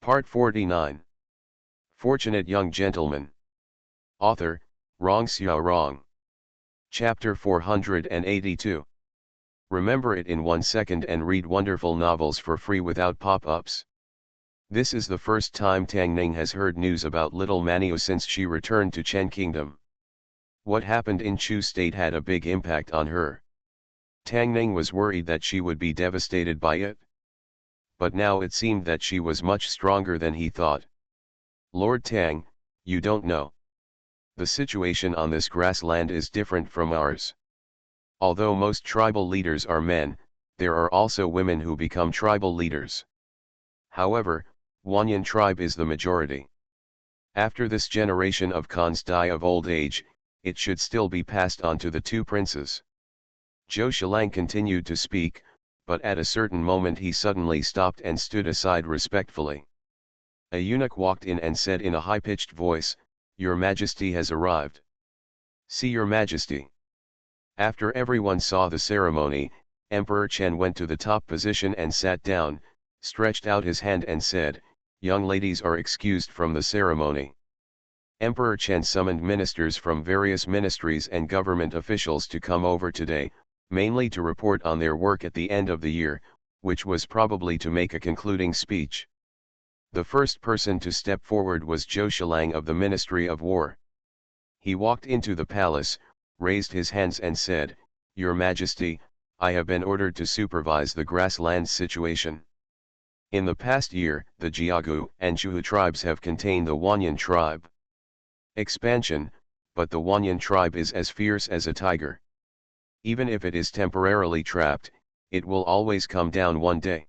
Part 49. Fortunate Young Gentleman. Author, Rong Xiao Rong. Chapter 482. Remember it in 1 second and read wonderful novels for free without pop-ups. This is the first time Tang Ning has heard news about little Manio since she returned to Chen Kingdom. What happened in Chu State had a big impact on her. Tang Ning was worried that she would be devastated by it. But now it seemed that she was much stronger than he thought. Lord Tang, you don't know. The situation on this grassland is different from ours. Although most tribal leaders are men, there are also women who become tribal leaders. However, Wanyan tribe is the majority. After this generation of Khans die of old age, it should still be passed on to the two princes. Zhou Shilang continued to speak, but at a certain moment he suddenly stopped and stood aside respectfully. A eunuch walked in and said in a high-pitched voice, "Your Majesty has arrived." "See Your Majesty." After everyone saw the ceremony, Emperor Chen went to the top position and sat down, stretched out his hand and said, "Young ladies are excused from the ceremony." Emperor Chen summoned ministers from various ministries and government officials to come over today, mainly to report on their work at the end of the year, which was probably to make a concluding speech. The first person to step forward was Zhou Shilang of the Ministry of War. He walked into the palace, raised his hands and said, "Your Majesty, I have been ordered to supervise the grassland situation. In the past year, the Jiagu and Chuhu tribes have contained the Wanyan tribe. Expansion, but the Wanyan tribe is as fierce as a tiger. Even if it is temporarily trapped, it will always come down one day.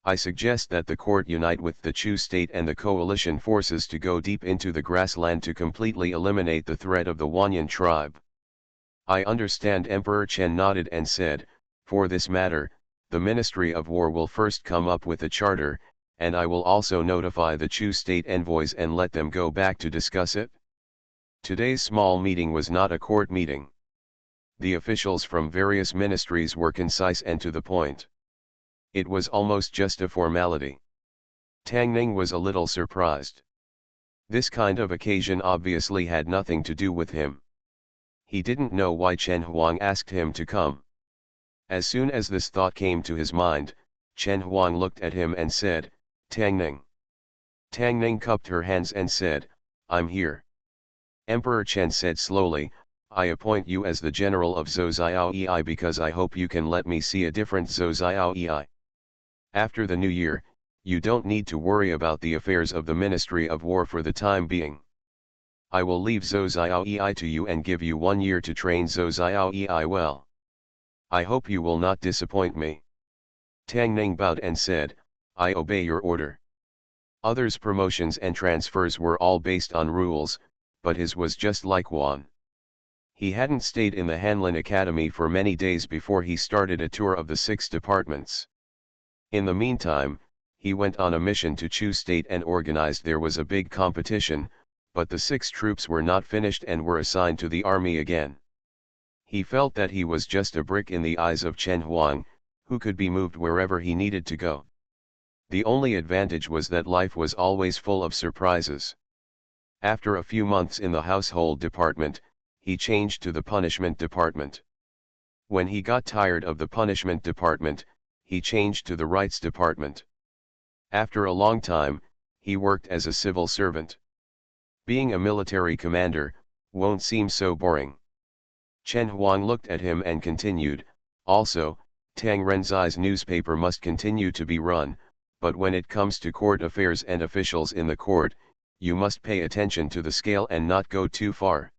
I suggest that the court unite with the Chu state and the coalition forces to go deep into the grassland to completely eliminate the threat of the Wanyan tribe." "I understand." Emperor Chen nodded and said, "For this matter, the Ministry of War will first come up with a charter, and I will also notify the Chu state envoys and let them go back to discuss it." Today's small meeting was not a court meeting. The officials from various ministries were concise and to the point. It was almost just a formality. Tang Ning was a little surprised. This kind of occasion obviously had nothing to do with him. He didn't know why Chen Huang asked him to come. As soon as this thought came to his mind, Chen Huang looked at him and said, "Tang Ning." Tang Ning cupped her hands and said, "I'm here." Emperor Chen said slowly, "I appoint you as the general of Zhou Ei because I hope you can let me see a different Zhou Ei. After the new year, you don't need to worry about the affairs of the Ministry of War for the time being. I will leave Zhou Ei to you and give you 1 year to train Zhou Ei well. I hope you will not disappoint me." Tang Ning bowed and said, "I obey your order." Others' promotions and transfers were all based on rules, but his was just like one. He hadn't stayed in the Hanlin Academy for many days before he started a tour of the 6 departments. In the meantime, he went on a mission to Chu State and organized. There was a big competition, but the 6 troops were not finished and were assigned to the army again. He felt that he was just a brick in the eyes of Chen Huang, who could be moved wherever he needed to go. The only advantage was that life was always full of surprises. After a few months in the household department, he changed to the punishment department. When he got tired of the punishment department, he changed to the rights department. After a long time, he worked as a civil servant. Being a military commander won't seem so boring. Chen Huang looked at him and continued, "Also, Tang Renzai's newspaper must continue to be run, but when it comes to court affairs and officials in the court, you must pay attention to the scale and not go too far.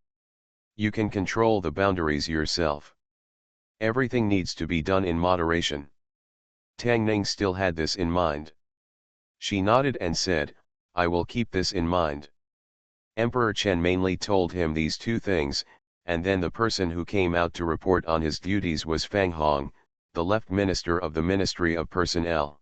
You can control the boundaries yourself. Everything needs to be done in moderation." Tang Ning still had this in mind. She nodded and said, "I will keep this in mind." Emperor Chen mainly told him these 2 things, and then the person who came out to report on his duties was Fang Hong, the left minister of the Ministry of Personnel.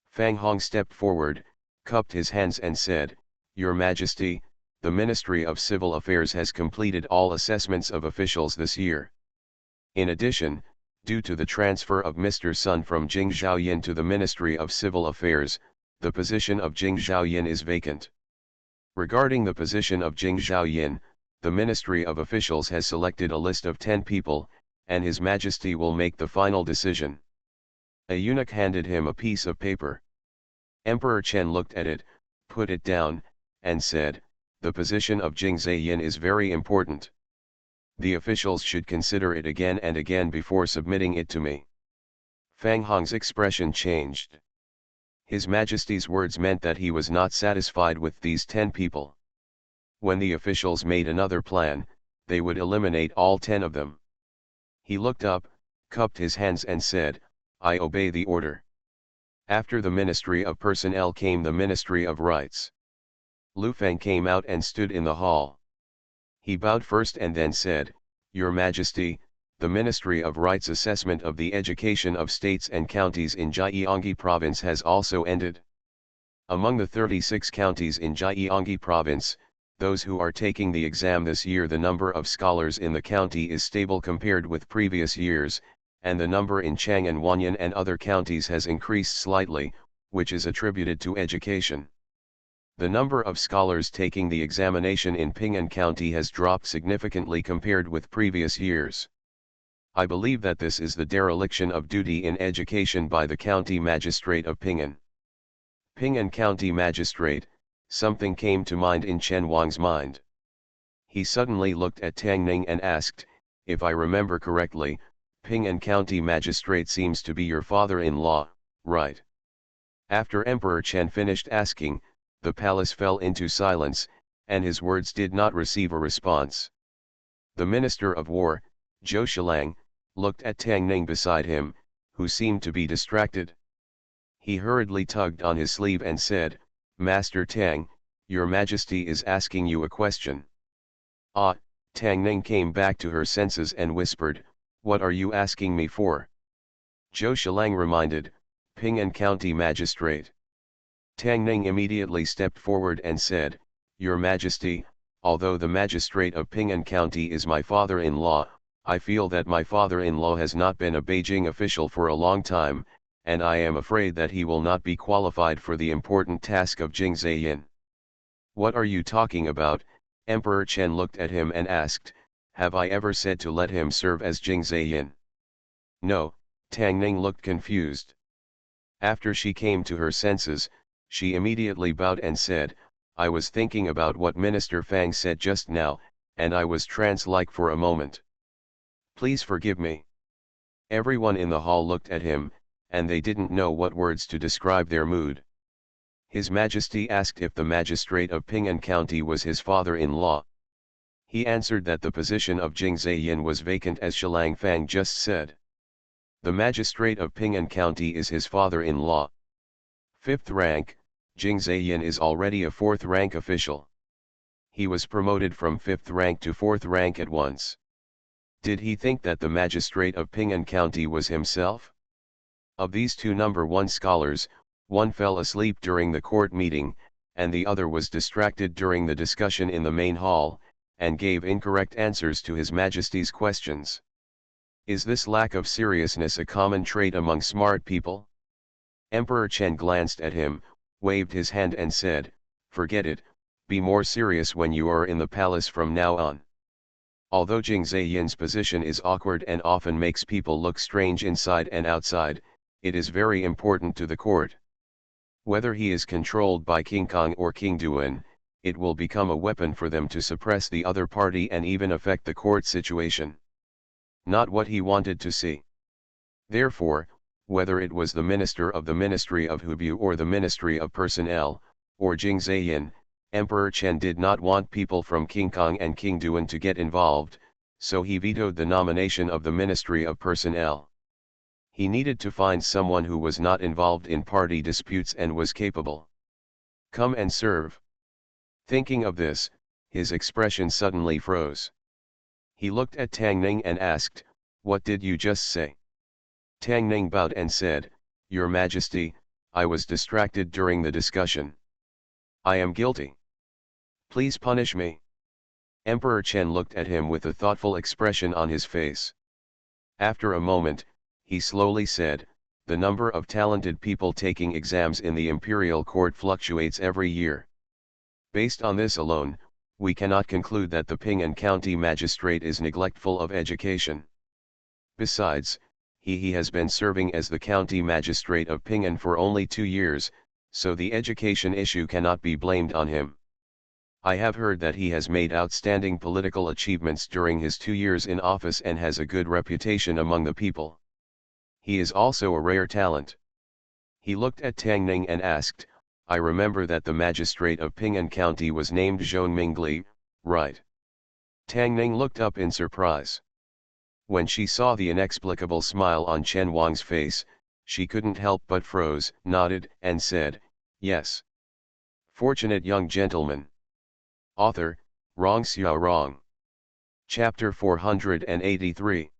Fang Hong stepped forward, cupped his hands and said, "Your Majesty, the Ministry of Civil Affairs has completed all assessments of officials this year. In addition, due to the transfer of Mr. Sun from Jing Zhaoyin to the Ministry of Civil Affairs, the position of Jing Zhaoyin is vacant. Regarding the position of Jing Zhaoyin, the Ministry of Officials has selected a list of 10 people, and His Majesty will make the final decision. A eunuch handed him a piece of paper. Emperor Chen looked at it, put it down, and said, "The position of Jing Zhaoyin is very important. The officials should consider it again and again before submitting it to me." Fang Hong's expression changed. His Majesty's words meant that he was not satisfied with these 10 people. When the officials made another plan, they would eliminate all 10 of them. He looked up, cupped his hands and said, "I obey the order." After the Ministry of Personnel came the Ministry of Rights. Lu Feng came out and stood in the hall. He bowed first and then said, "Your Majesty, the Ministry of Rights assessment of the education of states and counties in Jiangxi Province has also ended. Among the 36 counties in Jiangxi Province, those who are taking the exam this year, the number of scholars in the county is stable compared with previous years, and the number in Chang and Wanyan and other counties has increased slightly, which is attributed to education. The number of scholars taking the examination in Ping'an County has dropped significantly compared with previous years. I believe that this is the dereliction of duty in education by the County Magistrate of Ping'an." Ping'an County Magistrate, something came to mind in Chen Wang's mind. He suddenly looked at Tang Ning and asked, "If I remember correctly, Ping'an County Magistrate seems to be your father-in-law, right?" After Emperor Chen finished asking, the palace fell into silence, and his words did not receive a response. The Minister of War, Zhou Shilang, looked at Tang Ning beside him, who seemed to be distracted. He hurriedly tugged on his sleeve and said, "Master Tang, your Majesty is asking you a question." "Ah," Tang Ning came back to her senses and whispered, "What are you asking me for?" Zhou Shilang reminded, "Ping'an County Magistrate." Tang Ning immediately stepped forward and said, "Your Majesty, although the magistrate of Ping'an County is my father-in-law, I feel that my father-in-law has not been a Beijing official for a long time, and I am afraid that he will not be qualified for the important task of Jing Zhaoyin." "What are you talking about?" Emperor Chen looked at him and asked, "Have I ever said to let him serve as Jing Zhaoyin?" "No," Tang Ning looked confused. After she came to her senses, she immediately bowed and said, "I was thinking about what Minister Fang said just now, and I was trance-like for a moment. Please forgive me." Everyone in the hall looked at him, and they didn't know what words to describe their mood. His Majesty asked if the magistrate of Ping'an County was his father-in-law. He answered that the position of Jing Zhaoyin was vacant as Shilang Fang just said. The magistrate of Ping'an County is his father-in-law. 5th rank, Jing Zhaoyin is already a 4th rank official. He was promoted from 5th rank to 4th rank at once. Did he think that the magistrate of Ping'an County was himself? Of these two number 1 scholars, one fell asleep during the court meeting, and the other was distracted during the discussion in the main hall, and gave incorrect answers to His Majesty's questions. Is this lack of seriousness a common trait among smart people? Emperor Chen glanced at him, waved his hand and said, "Forget it, be more serious when you are in the palace from now on." Although Jing Zhaoyin's position is awkward and often makes people look strange inside and outside, it is very important to the court. Whether he is controlled by King Kong or King Duan, it will become a weapon for them to suppress the other party and even affect the court situation. Not what he wanted to see. Therefore, whether it was the minister of the Ministry of Hubu or the Ministry of Personnel, or Jing Zhaoyin, Emperor Chen did not want people from King Kong and King Duan to get involved, so he vetoed the nomination of the Ministry of Personnel. He needed to find someone who was not involved in party disputes and was capable. Come and serve. Thinking of this, his expression suddenly froze. He looked at Tang Ning and asked, "What did you just say?" Tang Ning bowed and said, "Your Majesty, I was distracted during the discussion. I am guilty. Please punish me." Emperor Chen looked at him with a thoughtful expression on his face. After a moment, he slowly said, The number of talented people taking exams in the imperial court fluctuates every year. Based on this alone, we cannot conclude that the Ping'an County magistrate is neglectful of education. Besides, he has been serving as the county magistrate of Ping'an for only 2 years, so the education issue cannot be blamed on him. I have heard that he has made outstanding political achievements during his 2 years in office and has a good reputation among the people. He is also a rare talent. He looked at Tang Ning and asked, I remember that the magistrate of Ping'an County was named Zhou Mingli, right? Tang Ning looked up in surprise. When she saw the inexplicable smile on Chen Wang's face, she couldn't help but froze, nodded, and said, yes. Fortunate young gentleman. Author, Rong Xiao Rong. Chapter 483.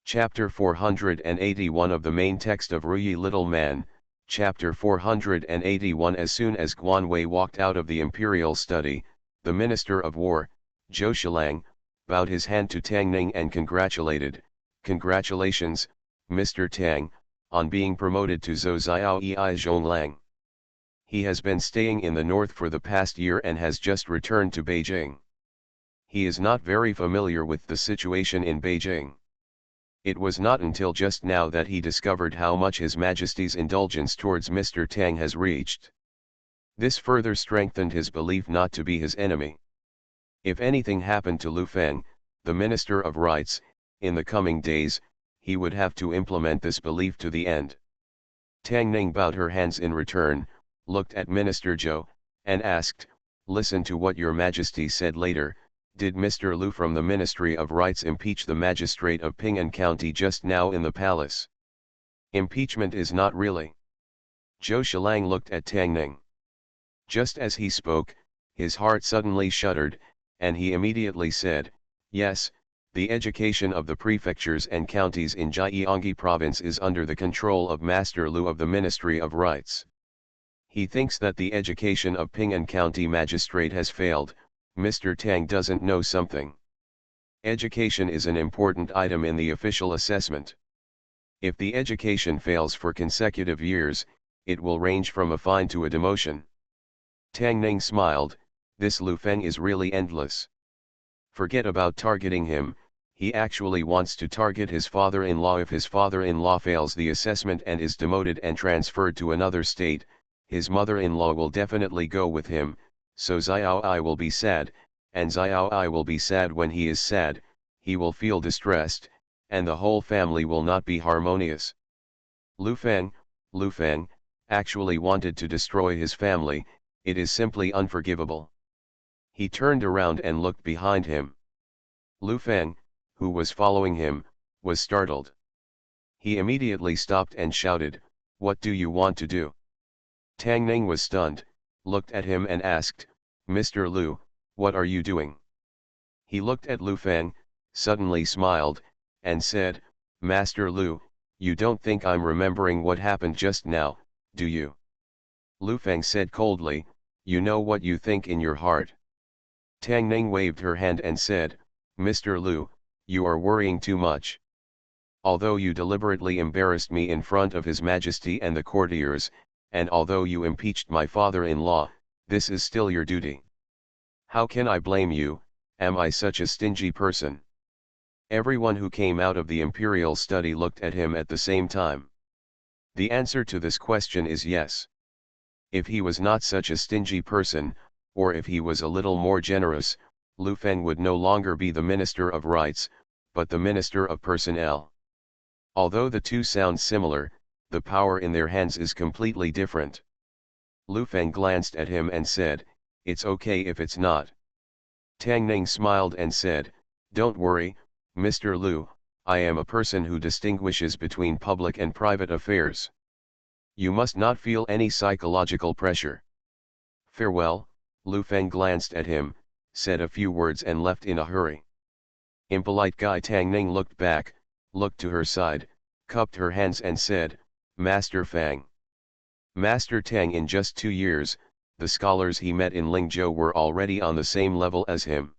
Chapter 481 of the main text of Ruyi Little Man, Chapter 481. As soon as Guan Wei walked out of the imperial study, the Minister of War, Zhou Shilang, bowed his hand to Tang Ning and congratulated, congratulations, Mr. Tang, on being promoted to Zhou Xiao Ei Zhonglang. He has been staying in the north for the past year and has just returned to Beijing. He is not very familiar with the situation in Beijing. It was not until just now that he discovered how much His Majesty's indulgence towards Mr. Tang has reached. This further strengthened his belief not to be his enemy. If anything happened to Lu Feng, the Minister of Rights, in the coming days, he would have to implement this belief to the end. Tang Ning bowed her hands in return, looked at Minister Zhou, and asked, listen to what your Majesty said later. Did Mr. Lu from the Ministry of Rights impeach the magistrate of Ping'an County just now in the palace? Impeachment is not really. Zhou Shilang looked at Tang Ning. Just as he spoke, his heart suddenly shuddered, and he immediately said, yes, the education of the prefectures and counties in Jiangxi province is under the control of Master Lu of the Ministry of Rights. He thinks that the education of Ping'an County magistrate has failed. Mr. Tang doesn't know something. Education is an important item in the official assessment. If the education fails for consecutive years, it will range from a fine to a demotion. Tang Ning smiled, this Lu Feng is really endless. Forget about targeting him, he actually wants to target his father-in-law. If his father-in-law fails the assessment and is demoted and transferred to another state, his mother-in-law will definitely go with him. So Xiao Ai will be sad, and Xiao Ai will be sad. When he is sad, he will feel distressed, and the whole family will not be harmonious. Lu Feng actually wanted to destroy his family. It is simply unforgivable. He turned around and looked behind him. Lu Feng, who was following him, was startled. He immediately stopped and shouted, what do you want to do? Tang Ning was stunned, looked at him and asked, Mr. Lu, what are you doing? He looked at Lu Feng, suddenly smiled, and said, Master Lu, you don't think I'm remembering what happened just now, do you? Lu Feng said coldly, you know what you think in your heart. Tang Ning waved her hand and said, Mr. Lu, you are worrying too much. Although you deliberately embarrassed me in front of His Majesty and the courtiers, and although you impeached my father-in-law, this is still your duty. How can I blame you? Am I such a stingy person? Everyone who came out of the imperial study looked at him at the same time. The answer to this question is yes. If he was not such a stingy person, or if he was a little more generous, Lu Feng would no longer be the Minister of Rights, but the Minister of Personnel. Although the two sound similar, the power in their hands is completely different. Lu Feng glanced at him and said, it's okay if it's not. Tang Ning smiled and said, don't worry, Mr. Lu, I am a person who distinguishes between public and private affairs. You must not feel any psychological pressure. Farewell. Lu Feng glanced at him, said a few words and left in a hurry. Impolite guy. Tang Ning looked back, looked to her side, cupped her hands and said, Master Fang. Master Tang. In just 2 years, the scholars he met in Lingzhou were already on the same level as him.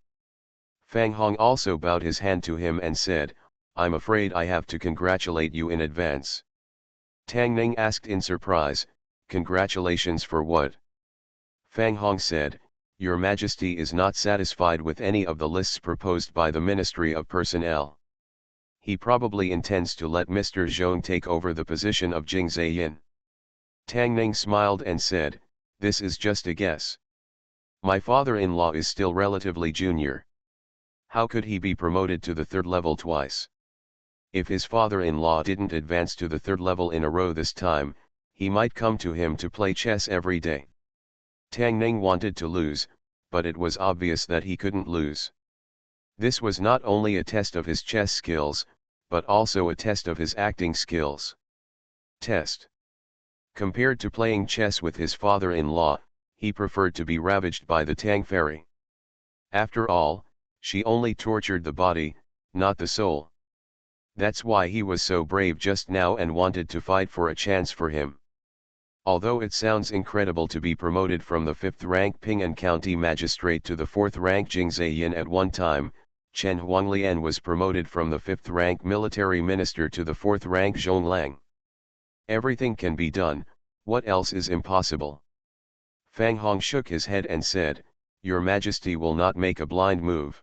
Fang Hong also bowed his hand to him and said, I'm afraid I have to congratulate you in advance. Tang Ning asked in surprise, "Congratulations for what?" Fang Hong said, "Your Majesty is not satisfied with any of the lists proposed by the Ministry of Personnel. He probably intends to let Mr. Zhong take over the position of Jing Zheyin." Tang Ning smiled and said, "This is just a guess. My father-in-law is still relatively junior. How could he be promoted to the third level twice? If his father-in-law didn't advance to the third level in a row this time, he might come to him to play chess every day." Tang Ning wanted to lose, but it was obvious that he couldn't lose. This was not only a test of his chess skills, but also a test of his acting skills. Test. Compared to playing chess with his father-in-law, he preferred to be ravaged by the Tang fairy. After all, she only tortured the body, not the soul. That's why he was so brave just now and wanted to fight for a chance for him. Although it sounds incredible to be promoted from the 5th rank Ping'an County Magistrate to the 4th rank Jing Zheyin at one time, Chen Huanglian was promoted from the 5th rank Military Minister to the 4th rank Zhonglang. Everything can be done, what else is impossible? Fang Hong shook his head and said, "Your Majesty will not make a blind move.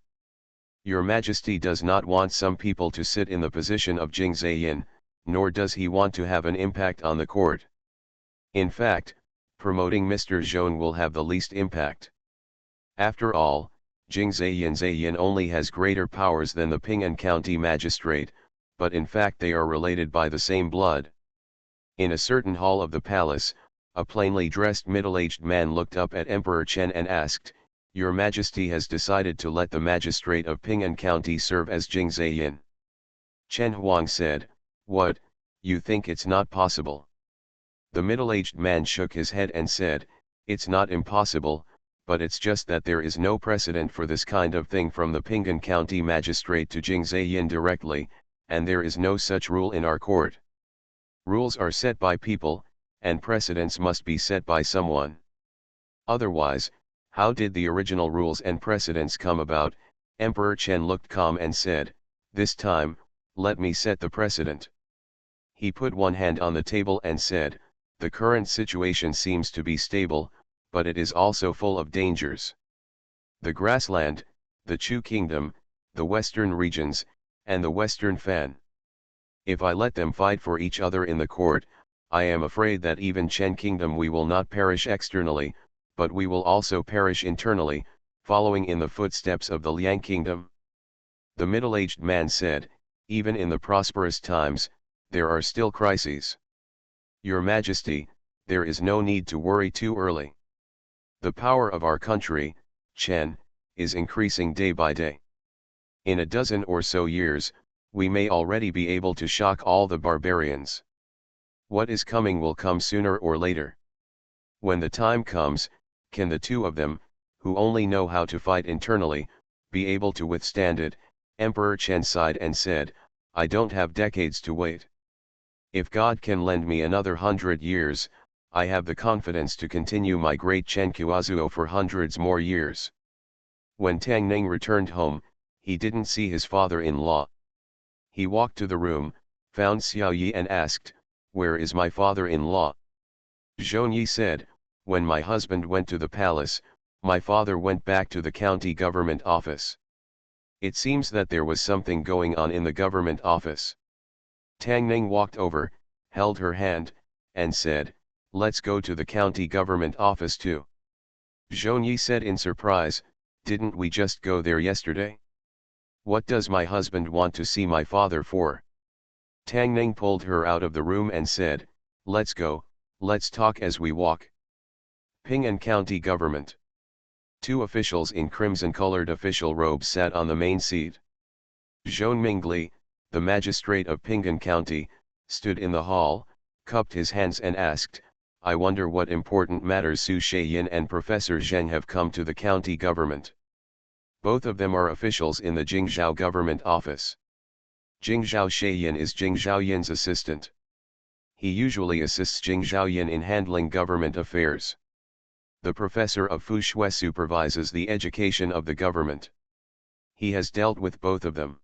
Your Majesty does not want some people to sit in the position of Jing Zheyin, nor does he want to have an impact on the court. In fact, promoting Mr. Zhong will have the least impact. After all, Jing Zheyin only has greater powers than the Ping'an County Magistrate, but in fact they are related by the same blood." In a certain hall of the palace, a plainly dressed middle-aged man looked up at Emperor Chen and asked, "Your Majesty has decided to let the magistrate of Ping'an County serve as Jing Zheyin." Chen Huang said, "What, you think it's not possible?" The middle-aged man shook his head and said, "It's not impossible, but it's just that there is no precedent for this kind of thing from the Ping'an County Magistrate to Jing Zheyin directly, and there is no such rule in our court. Rules are set by people, and precedents must be set by someone. Otherwise, how did the original rules and precedents come about?" Emperor Chen looked calm and said, "This time, let me set the precedent." He put one hand on the table and said, "The current situation seems to be stable, but it is also full of dangers. The grassland, the Chu Kingdom, the western regions, and the western Fan. If I let them fight for each other in the court, I am afraid that even Chen Kingdom we will not perish externally, but we will also perish internally, following in the footsteps of the Liang Kingdom." The middle-aged man said, "Even in the prosperous times, there are still crises. Your Majesty, there is no need to worry too early. The power of our country, Chen, is increasing day by day. In a dozen or so years, we may already be able to shock all the barbarians. What is coming will come sooner or later. When the time comes, can the two of them, who only know how to fight internally, be able to withstand it?" Emperor Chen sighed and said, "I don't have decades to wait. If God can lend me another 100 years, I have the confidence to continue my great Chen Kuazuo for hundreds more years." When Tang Ning returned home, he didn't see his father-in-law. He walked to the room, found Xiao Yi and asked, "Where is my father-in-law?" Zhong Yi said, "When my husband went to the palace, my father went back to the county government office. It seems that there was something going on in the government office." Tang Ning walked over, held her hand, and said, "Let's go to the county government office too." Zhong Yi said in surprise, "Didn't we just go there yesterday? What does my husband want to see my father for?" Tang Ning pulled her out of the room and said, "Let's go, let's talk as we walk." Ping'an County Government. Two officials in crimson-colored official robes sat on the main seat. Zhong Mingli, the magistrate of Ping'an County, stood in the hall, cupped his hands and asked, "I wonder what important matters Su Shaiyin and Professor Zheng have come to the county government." Both of them are officials in the Jingzhou government office. Jingzhou Shaiyin is Jing Zhaoyin's assistant. He usually assists Jing Zhaoyin in handling government affairs. The professor of Fushui supervises the education of the government. He has dealt with both of them.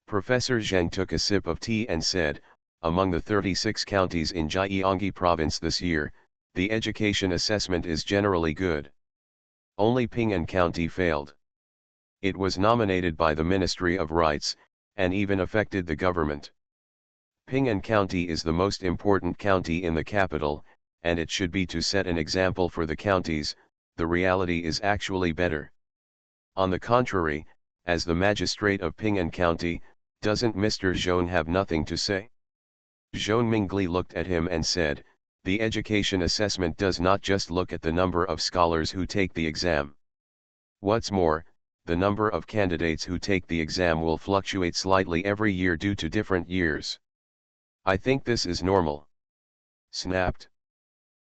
Professor Zheng took a sip of tea and said, among the 36 counties in Jiangxi province this year, the education assessment is generally good. Only Ping'an County failed. It was nominated by the Ministry of Rights, and even affected the government. Ping'an County is the most important county in the capital, and it should be to set an example for the counties. The reality is actually better. On the contrary, as the magistrate of Ping'an County, doesn't Mr. Zhong have nothing to say? Zhong Mingli looked at him and said, the education assessment does not just look at the number of scholars who take the exam. What's more, the number of candidates who take the exam will fluctuate slightly every year due to different years. I think this is normal. Snapped.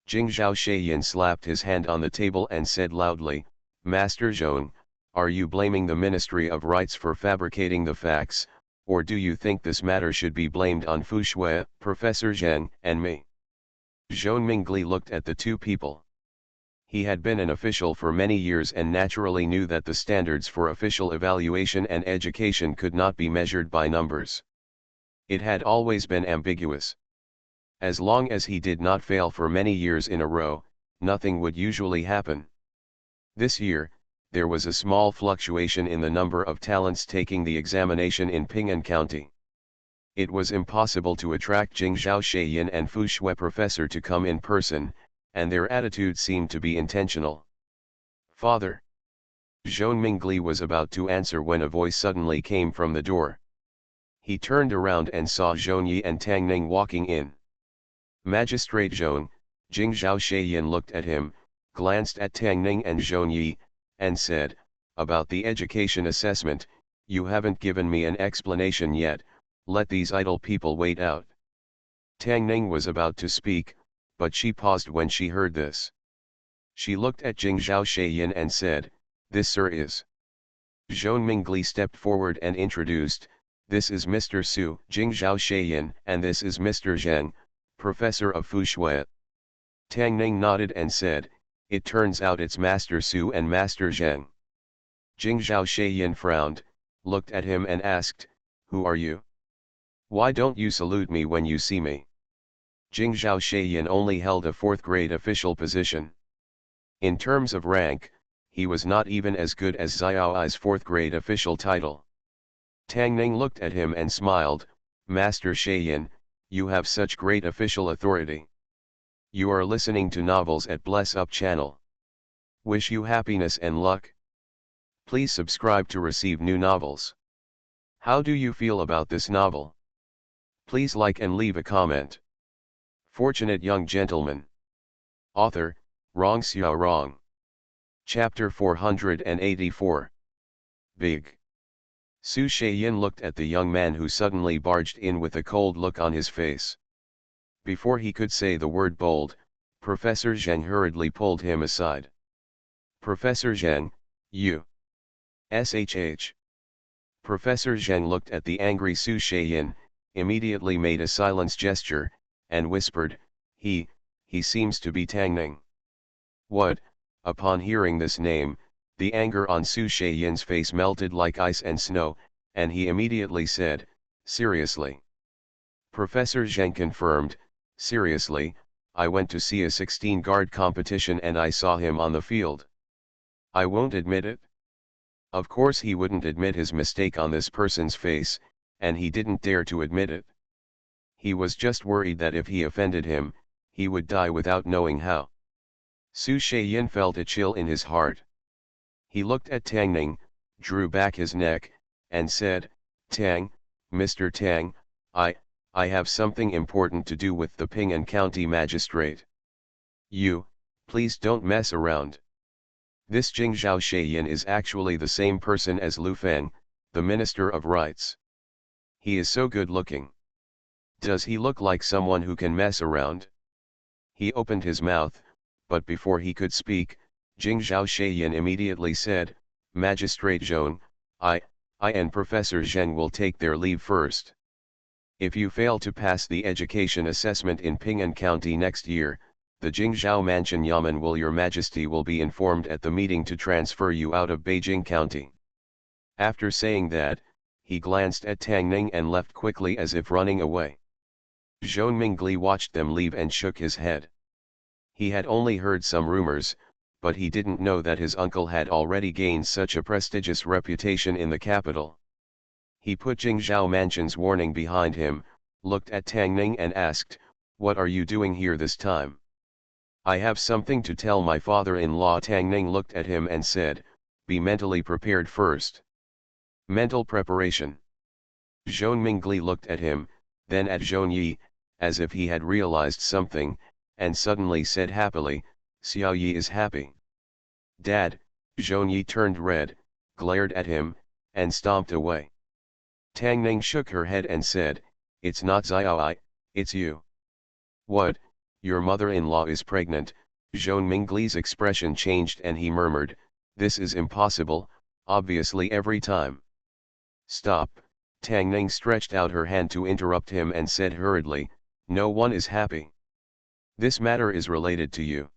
Jing Zhaoxian slapped his hand on the table and said loudly, Master Zhong, are you blaming the Ministry of Rights for fabricating the facts, or do you think this matter should be blamed on Fu Shui, Professor Zheng, and me? Zhong Mingli looked at the two people. He had been an official for many years and naturally knew that the standards for official evaluation and education could not be measured by numbers. It had always been ambiguous. As long as he did not fail for many years in a row, nothing would usually happen. This year, there was a small fluctuation in the number of talents taking the examination in Ping'an County. It was impossible to attract Jing Zhaoxian and Fu Shui professor to come in person, and their attitude seemed to be intentional. Father. Zhong Mingli was about to answer when a voice suddenly came from the door. He turned around and saw Zhong Yi and Tang Ning walking in. Magistrate Zhong, Jing Zhaoxian looked at him, glanced at Tang Ning and Zhong Yi, and said, about the education assessment, you haven't given me an explanation yet, let these idle people wait out. Tang Ning was about to speak, but she paused when she heard this. She looked at Jing Zhaoxian and said, this sir is. Zhong Mingli stepped forward and introduced, this is Mr. Su, Jing Zhaoxian, and this is Mr. Zheng, Professor of Fu Shui. Tang Ning nodded and said, it turns out it's Master Su and Master Zheng. Jing Zhaoxian frowned, looked at him and asked, who are you? Why don't you salute me when you see me? Jing Zhaoxian only held a 4th grade official position. In terms of rank, he was not even as good as Xiao Ai's 4th grade official title. Tang Ning looked at him and smiled, Master Xian, you have such great official authority. You are listening to novels at Bless Up channel. Wish you happiness and luck. Please subscribe to receive new novels. How do you feel about this novel? Please like and leave a comment. Fortunate Young Gentleman. Author, Rong Xiao Rong. Chapter 484. Big. Su Shaiyan looked at the young man who suddenly barged in with a cold look on his face. Before he could say the word bold, Professor Zheng hurriedly pulled him aside. Professor Zheng, you. SHH. Professor Zheng looked at the angry Su Shaiyan, immediately made a silence gesture, and whispered, he seems to be Tang Ning. What? Upon hearing this name, the anger on Su Shaiyan's face melted like ice and snow, and he immediately said, seriously. Professor Zheng confirmed, seriously, I went to see a 16-guard competition and I saw him on the field. I won't admit it. Of course he wouldn't admit his mistake on this person's face, and he didn't dare to admit it. He was just worried that if he offended him, he would die without knowing how. Su Shaiyan felt a chill in his heart. He looked at Tang Ning, drew back his neck, and said, Tang, Mr. Tang, I have something important to do with the Ping'an County magistrate. You, please don't mess around. This Jing Zhaoxian is actually the same person as Lu Feng, the Minister of Rights. He is so good looking. Does he look like someone who can mess around? He opened his mouth, but before he could speak, Jing Zhaoxian immediately said, Magistrate Zhong, I and Professor Zheng will take their leave first. If you fail to pass the education assessment in Ping'an County next year, the Jingzhou Mansion Yamen Your Majesty will be informed at the meeting to transfer you out of Beijing County. After saying that, he glanced at Tang Ning and left quickly as if running away. Zhou Mingli watched them leave and shook his head. He had only heard some rumors, but he didn't know that his uncle had already gained such a prestigious reputation in the capital. He put Jingzhou Mansion's warning behind him, looked at Tang Ning and asked, "What are you doing here this time?" "I have something to tell my father-in-law." Tang Ning looked at him and said, "Be mentally prepared first." Mental preparation. Zhou Mingli looked at him, then at Zhou Yi, as if he had realized something, and suddenly said happily, "Xiao Yi is happy." "Dad," Zhou Yi turned red, glared at him, and stomped away. Tang Ning shook her head and said, "It's not Xiao Yi, it's you." "What, your mother-in-law is pregnant?" Zhou Mingli's expression changed and he murmured, "This is impossible, obviously every time." "Stop," Tang Ning stretched out her hand to interrupt him and said hurriedly, "No one is happy. This matter is related to you.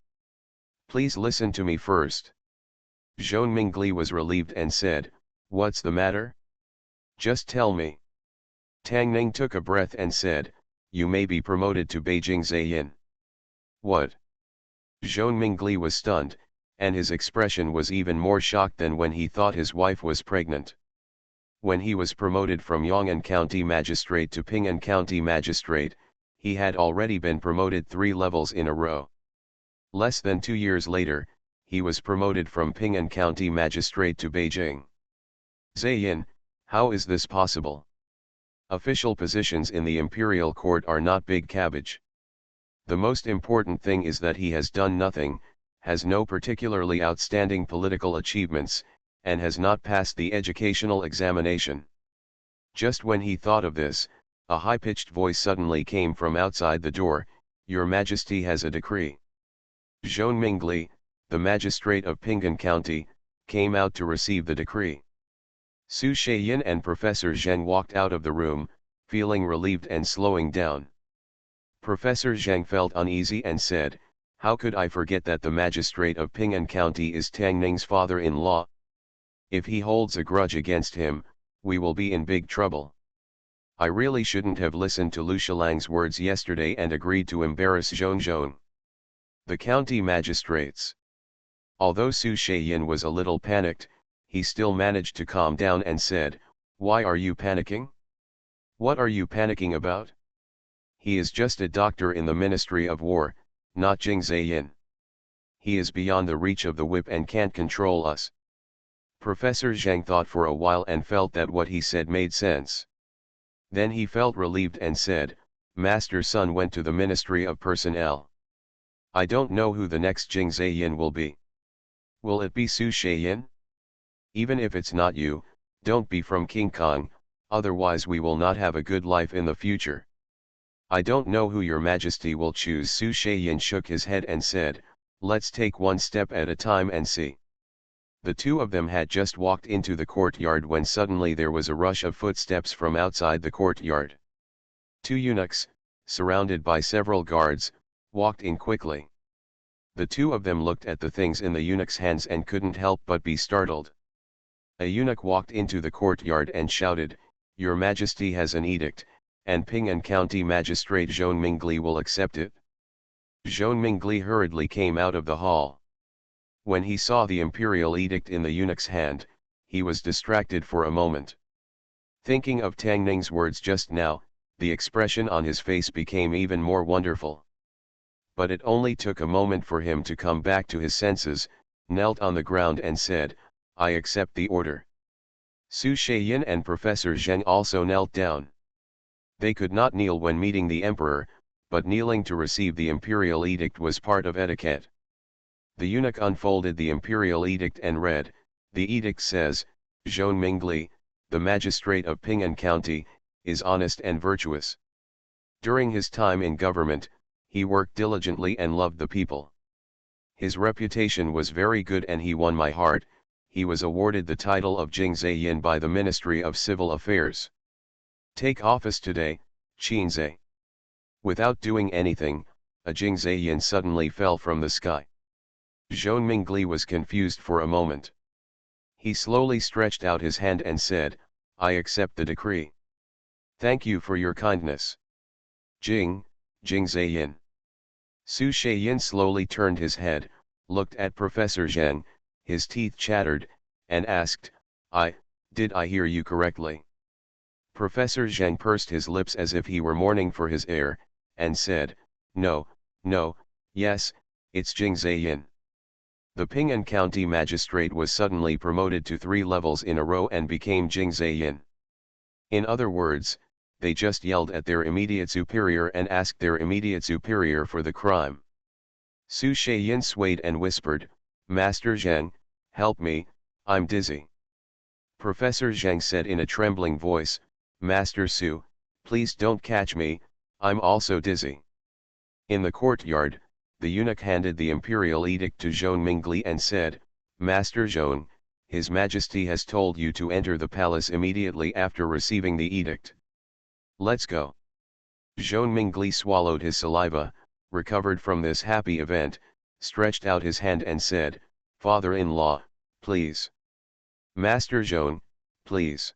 Please listen to me first." Zhou Mingli was relieved and said, "What's the matter? Just tell me." Tang Ning took a breath and said, "You may be promoted to Beijing Zaiyin." "What?" Zhou Mingli was stunned, and his expression was even more shocked than when he thought his wife was pregnant. When he was promoted from Yong'an County Magistrate to Ping'an County Magistrate, he had already been promoted 3 levels in a row. Less than 2 years later, he was promoted from Ping'an County Magistrate to Beijing Zaiyin. How is this possible? Official positions in the imperial court are not big cabbage. The most important thing is that he has done nothing, has no particularly outstanding political achievements, and has not passed the educational examination. Just when he thought of this, a high-pitched voice suddenly came from outside the door, "Your Majesty has a decree." Zhou Mingli, the magistrate of Ping'an County, came out to receive the decree. Su Shaiyin and Professor Zheng walked out of the room, feeling relieved and slowing down. Professor Zheng felt uneasy and said, "How could I forget that the magistrate of Ping'an County is Tang Ning's father-in-law? If he holds a grudge against him, we will be in big trouble. I really shouldn't have listened to Lu Shilang's words yesterday and agreed to embarrass Zhong." The county magistrates. Although Su Shaiyin was a little panicked, he still managed to calm down and said, "Why are you panicking? What are you panicking about? He is just a doctor in the Ministry of War, not Jing Zaiyin. He is beyond the reach of the whip and can't control us." Professor Zhang thought for a while and felt that what he said made sense. Then he felt relieved and said, "Master Sun went to the Ministry of Personnel. I don't know who the next Jing Zaiyin will be. Will it be Su Shaiyin? Even if it's not you, don't be from King Kong, otherwise we will not have a good life in the future." "I don't know who your Majesty will choose." Su Shaiyin shook his head and said, "Let's take one step at a time and see." The two of them had just walked into the courtyard when suddenly there was a rush of footsteps from outside the courtyard. 2 eunuchs, surrounded by several guards, walked in quickly. The two of them looked at the things in the eunuch's hands and couldn't help but be startled. A eunuch walked into the courtyard and shouted, "Your Majesty has an edict, and Ping'an County Magistrate Zhou Mingli will accept it." Zhou Mingli hurriedly came out of the hall. When he saw the imperial edict in the eunuch's hand, he was distracted for a moment. Thinking of Tang Ning's words just now, the expression on his face became even more wonderful. But it only took a moment for him to come back to his senses, knelt on the ground and said, "I accept the order." Su Shaiyin and Professor Zheng also knelt down. They could not kneel when meeting the emperor, but kneeling to receive the imperial edict was part of etiquette. The eunuch unfolded the imperial edict and read, "The edict says, Zhou Mingli, the magistrate of Ping'an County, is honest and virtuous. During his time in government, he worked diligently and loved the people. His reputation was very good and he won my heart. He was awarded the title of Jing Zaiyin by the Ministry of Civil Affairs. Take office today, Qinzai." Without doing anything, a Jing Zaiyin suddenly fell from the sky. Zhou Mingli was confused for a moment. He slowly stretched out his hand and said, "I accept the decree. Thank you for your kindness." Jing, Jing Zheyin. Su Shaiyin slowly turned his head, looked at Professor Zheng, his teeth chattered, and asked, did I hear you correctly? Professor Zheng pursed his lips as if he were mourning for his heir, and said, no, yes, it's Jing Zheyin. The Ping'an County magistrate was suddenly promoted to 3 levels in a row and became Jing Zheyin. In other words, they just yelled at their immediate superior and asked their immediate superior for the crime. Su Shaiyin swayed and whispered, Master Zheng, help me, I'm dizzy. Professor Zheng said in a trembling voice, Master Su, please don't catch me, I'm also dizzy. In the courtyard, the eunuch handed the imperial edict to Zhou Mingli and said, Master Zhou, His Majesty has told you to enter the palace immediately after receiving the edict. Let's go. Zhou Mingli swallowed his saliva, recovered from this happy event, stretched out his hand and said, Father-in-law, please. Master Zhou, please.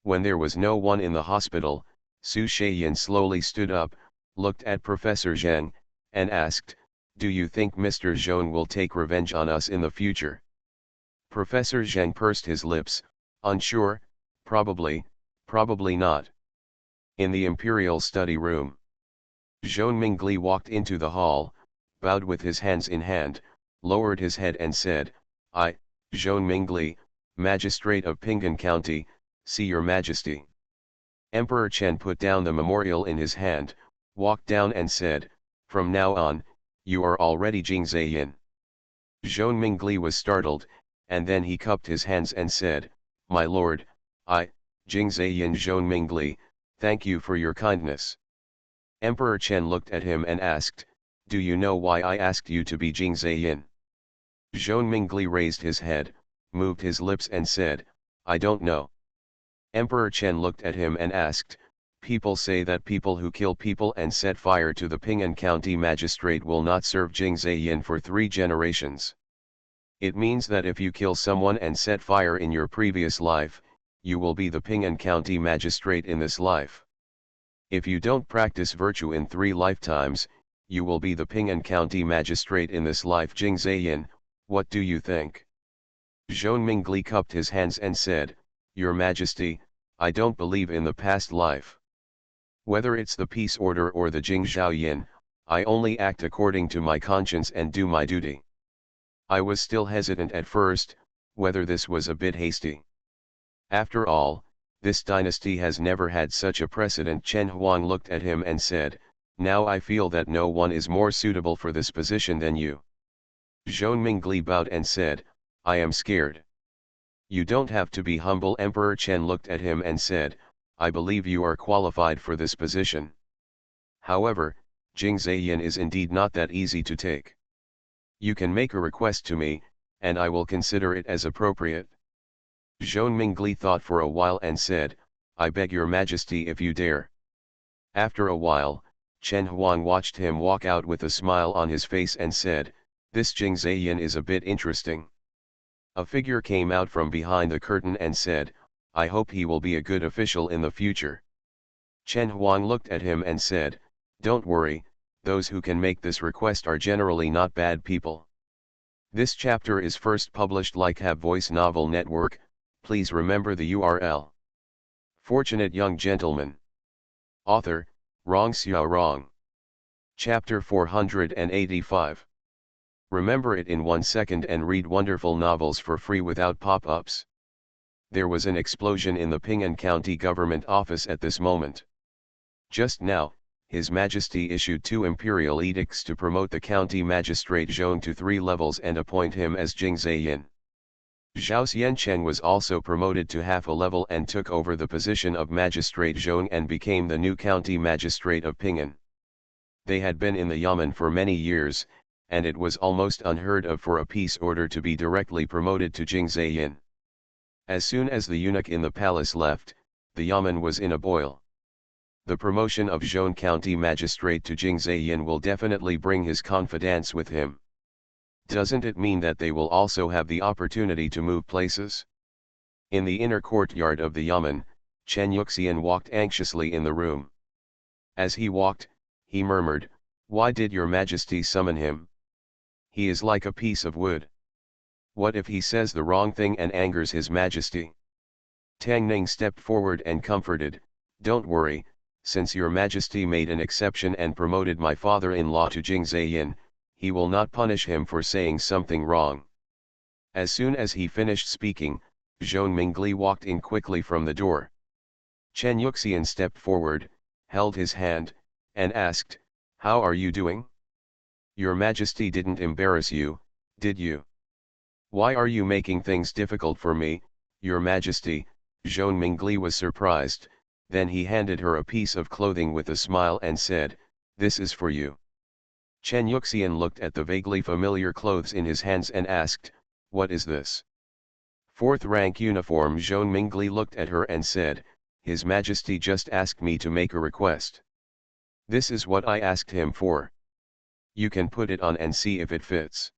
When there was no one in the hospital, Su Shaiyin slowly stood up, looked at Professor Zheng, and asked, do you think Mr. Zhou will take revenge on us in the future? Professor Zheng pursed his lips, unsure, probably not. In the imperial study room, Zhou Mingli walked into the hall, bowed with his hands in hand, lowered his head and said, I, Zhou Mingli, Magistrate of Ping'an County, see your Majesty. Emperor Chen put down the memorial in his hand, walked down and said, from now on, you are already Jing Zheyin. Zhou Mingli was startled, and then he cupped his hands and said, my lord, I, Jing Zheyin Zhou Mingli, thank you for your kindness. Emperor Chen looked at him and asked, do you know why I asked you to be Jing Zheyin? Zhou Mingli raised his head, moved his lips and said, I don't know. Emperor Chen looked at him and asked, people say that people who kill people and set fire to the Ping'an County magistrate will not serve Jing Zheyin for 3 generations. It means that if you kill someone and set fire in your previous life, you will be the Ping'an County magistrate in this life. If you don't practice virtue in 3 lifetimes, you will be the Ping'an County magistrate in this life. Jing Zheyin, what do you think? Zhou Mingli cupped his hands and said, Your Majesty, I don't believe in the past life. Whether it's the peace order or the Jing Zhaoyin, I only act according to my conscience and do my duty. I was still hesitant at first, whether this was a bit hasty. After all, this dynasty has never had such a precedent. Chen Huang looked at him and said, now I feel that no one is more suitable for this position than you. Zhou Mingli bowed and said, I am scared. You don't have to be humble. Emperor Chen looked at him and said, I believe you are qualified for this position. However, Jing Zheyin is indeed not that easy to take. You can make a request to me, and I will consider it as appropriate. Zhou Mingli thought for a while and said, I beg your majesty if you dare. After a while, Chen Huang watched him walk out with a smile on his face and said, this Jing Zheyin is a bit interesting. A figure came out from behind the curtain and said, I hope he will be a good official in the future. Chen Huang looked at him and said, don't worry, those who can make this request are generally not bad people. This chapter is first published like Have Voice Novel Network, please remember the URL. Fortunate Young Gentleman. Author, Rong Xiao Rong. Chapter 485. Remember it in 1 second and read wonderful novels for free without pop-ups. There was an explosion in the Ping'an County government office at this moment. Just now, His Majesty issued 2 imperial edicts to promote the county magistrate Zhou to 3 levels and appoint him as Jing Zheyin. Zhao Xiancheng was also promoted to half a level and took over the position of magistrate Zhou and became the new county magistrate of Ping'an. They had been in the Yamen for many years, and it was almost unheard of for a peace order to be directly promoted to Jing Zheyin. As soon as the eunuch in the palace left, the Yamen was in a boil. The promotion of Zhou County Magistrate to Jing Zheyin will definitely bring his confidants with him. Doesn't it mean that they will also have the opportunity to move places? In the inner courtyard of the Yamen, Chen Yuxian walked anxiously in the room. As he walked, he murmured, "Why did your majesty summon him? He is like a piece of wood. What if he says the wrong thing and angers his majesty?" Tang Ning stepped forward and comforted, "Don't worry, since your majesty made an exception and promoted my father-in-law to Jing Zheyin, he will not punish him for saying something wrong." As soon as he finished speaking, Zhong Mingli walked in quickly from the door. Chen Yuxian stepped forward, held his hand, and asked, "How are you doing? Your majesty didn't embarrass you, did you? Why are you making things difficult for me, your majesty?" Zhong Mingli was surprised, then he handed her a piece of clothing with a smile and said, "This is for you." Chen Yuxian looked at the vaguely familiar clothes in his hands and asked, "What is this?" "Fourth rank uniform." Zhong Mingli looked at her and said, "His Majesty just asked me to make a request. This is what I asked him for. You can put it on and see if it fits."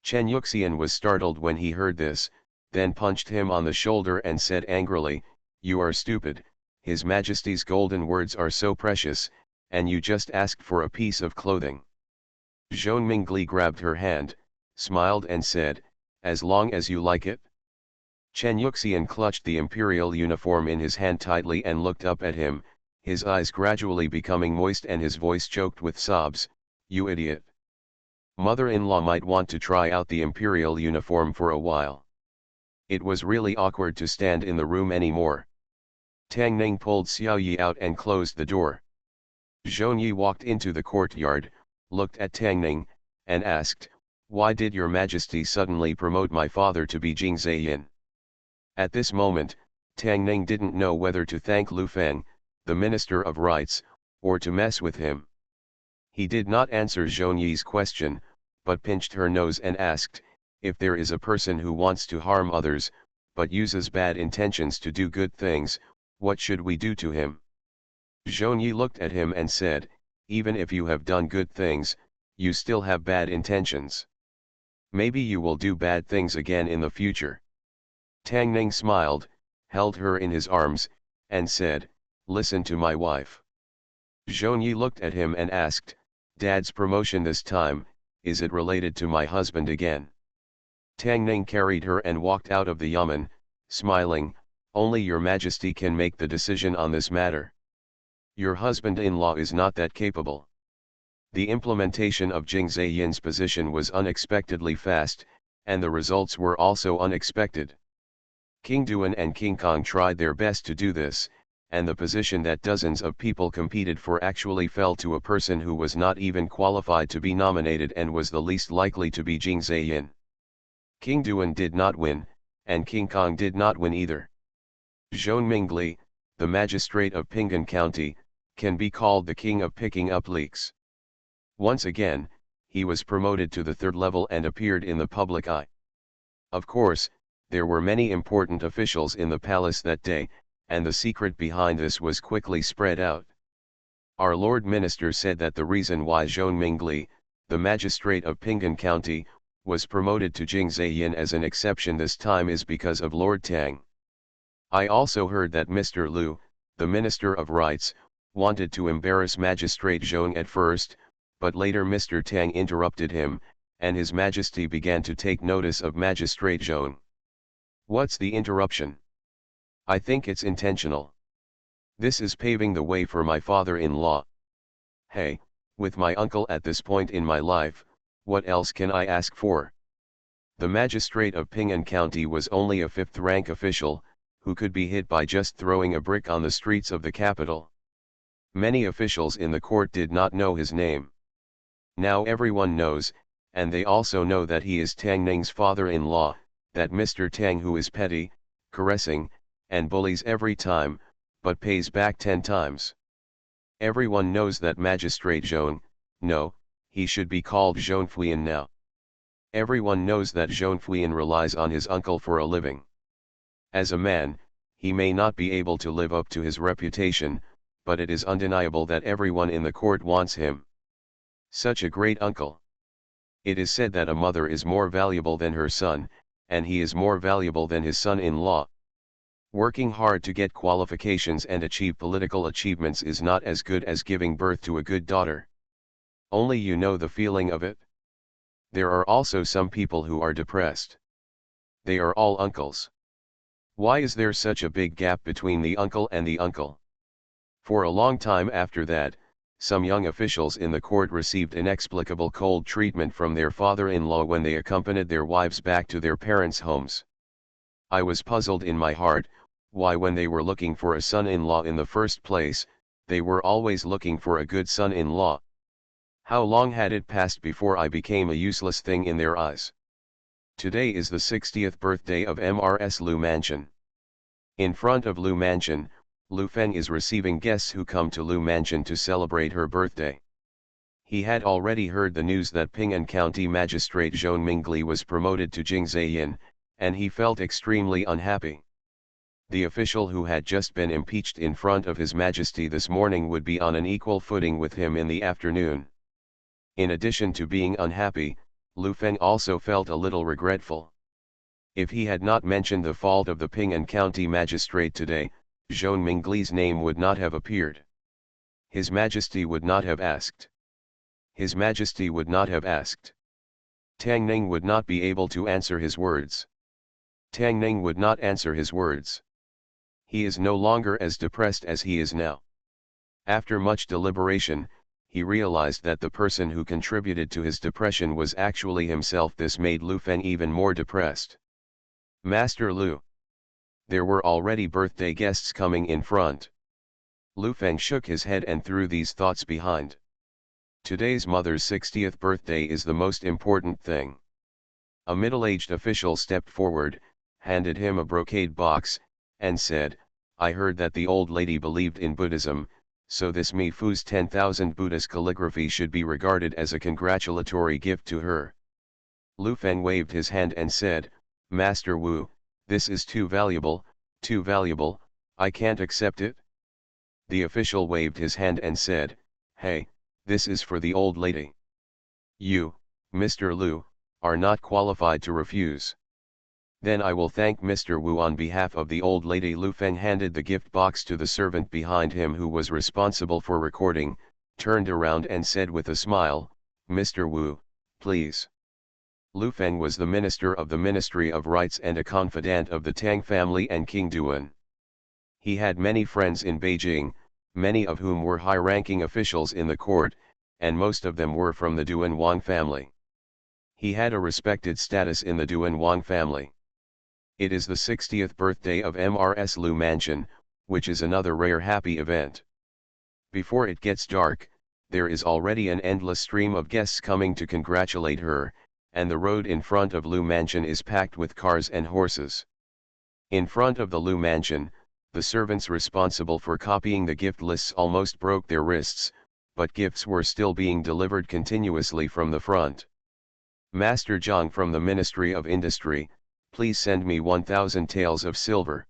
Chen Yuxian was startled when he heard this, then punched him on the shoulder and said angrily, "You are stupid, His Majesty's golden words are so precious, and you just asked for a piece of clothing." Zhong Mingli grabbed her hand, smiled and said, "As long as you like it." Chen Yuxian clutched the imperial uniform in his hand tightly and looked up at him, his eyes gradually becoming moist and his voice choked with sobs, "You idiot. Mother-in-law might want to try out the imperial uniform for a while." It was really awkward to stand in the room anymore. Tang Ning pulled Xiao Yi out and closed the door. Zhong Yi walked into the courtyard, looked at Tang Ning, and asked, "Why did your majesty suddenly promote my father to be Jing Zheyin?" At this moment, Tang Ning didn't know whether to thank Lu Feng, the Minister of Rights, or to mess with him. He did not answer Zhong Yi's question, but pinched her nose and asked, "If there is a person who wants to harm others, but uses bad intentions to do good things, what should we do to him?" Zhong Yi looked at him and said, "Even if you have done good things, you still have bad intentions. Maybe you will do bad things again in the future." Tang Ning smiled, held her in his arms, and said, "Listen to my wife." Zhong Yi looked at him and asked, "Dad's promotion this time, is it related to my husband again?" Tang Ning carried her and walked out of the yamen, smiling, "Only your majesty can make the decision on this matter. Your husband-in-law is not that capable." The implementation of Jing Zheyin's position was unexpectedly fast, and the results were also unexpected. King Duan and King Kong tried their best to do this, and the position that dozens of people competed for actually fell to a person who was not even qualified to be nominated and was the least likely to be Jing Zheyin. King Duan did not win, and King Kong did not win either. Zhong Mingli, the magistrate of Pinggan County, can be called the king of picking up leaks. Once again, he was promoted to the third level and appeared in the public eye. Of course, there were many important officials in the palace that day, and the secret behind this was quickly spread out. Our Lord Minister said that the reason why Zhong Mingli, the magistrate of Pinggan County, was promoted to Jing Zheyin as an exception this time is because of Lord Tang. I also heard that Mr. Lu, the Minister of Rights, wanted to embarrass Magistrate Zhong at first, but later Mr. Tang interrupted him, and His Majesty began to take notice of Magistrate Zhong. What's the interruption? I think it's intentional. This is paving the way for my father-in-law. Hey, with my uncle at this point in my life, what else can I ask for? The magistrate of Ping'an County was only a fifth-rank official, who could be hit by just throwing a brick on the streets of the capital. Many officials in the court did not know his name. Now everyone knows, and they also know that he is Tang Ning's father-in-law, that Mr. Tang who is petty, caressing, and bullies every time, but pays back 10 times. Everyone knows that Magistrate Zhong, no, he should be called Zhong Fuyan now. Everyone knows that Zhong Fuyan relies on his uncle for a living. As a man, he may not be able to live up to his reputation, but it is undeniable that everyone in the court wants him. Such a great uncle. It is said that a mother is more valuable than her son, and he is more valuable than his son-in-law. Working hard to get qualifications and achieve political achievements is not as good as giving birth to a good daughter. Only you know the feeling of it. There are also some people who are depressed. They are all uncles. Why is there such a big gap between the uncle and the uncle? For a long time after that, some young officials in the court received inexplicable cold treatment from their father-in-law when they accompanied their wives back to their parents' homes. I was puzzled in my heart, why when they were looking for a son-in-law in the first place, they were always looking for a good son-in-law. How long had it passed before I became a useless thing in their eyes? Today is the 60th birthday of Mrs. Lu Mansion. In front of Lu Mansion, Lu Feng is receiving guests who come to Lu Mansion to celebrate her birthday. He had already heard the news that Ping'an County Magistrate Zhou Mingli was promoted to Jingzhiyin, and he felt extremely unhappy. The official who had just been impeached in front of His Majesty this morning would be on an equal footing with him in the afternoon. In addition to being unhappy, Lu Feng also felt a little regretful. If he had not mentioned the fault of the Ping'an County Magistrate today, Zhou Mingli's name would not have appeared. His Majesty would not have asked. His Majesty would not have asked. Tang Ning would not be able to answer his words. Tang Ning would not answer his words. He is no longer as depressed as he is now. After much deliberation, he realized that the person who contributed to his depression was actually himself. This made Lu Feng even more depressed. Master Lu. There were already birthday guests coming in front. Lu Feng shook his head and threw these thoughts behind. Today's mother's 60th birthday is the most important thing. A middle-aged official stepped forward, handed him a brocade box, and said, "I heard that the old lady believed in Buddhism, so this Mi Fu's 10,000 Buddhist calligraphy should be regarded as a congratulatory gift to her." Lu Feng waved his hand and said, "Master Wu, this is too valuable, I can't accept it." The official waved his hand and said, "Hey, this is for the old lady. You, Mr. Lu, are not qualified to refuse." "Then I will thank Mr. Wu on behalf of the old lady." Lu Feng handed the gift box to the servant behind him who was responsible for recording, turned around and said with a smile, "Mr. Wu, please." Lu Feng was the minister of the Ministry of Rites and a confidant of the Tang family and King Duan. He had many friends in Beijing, many of whom were high-ranking officials in the court, and most of them were from the Duan Wang family. He had a respected status in the Duan Wang family. It is the 60th birthday of Mrs. Lu Mansion, which is another rare happy event. Before it gets dark, there is already an endless stream of guests coming to congratulate her, and the road in front of Lu Mansion is packed with cars and horses. In front of the Lu Mansion, the servants responsible for copying the gift lists almost broke their wrists, but gifts were still being delivered continuously from the front. "Master Zhang from the Ministry of Industry, please send me 1,000 taels of silver."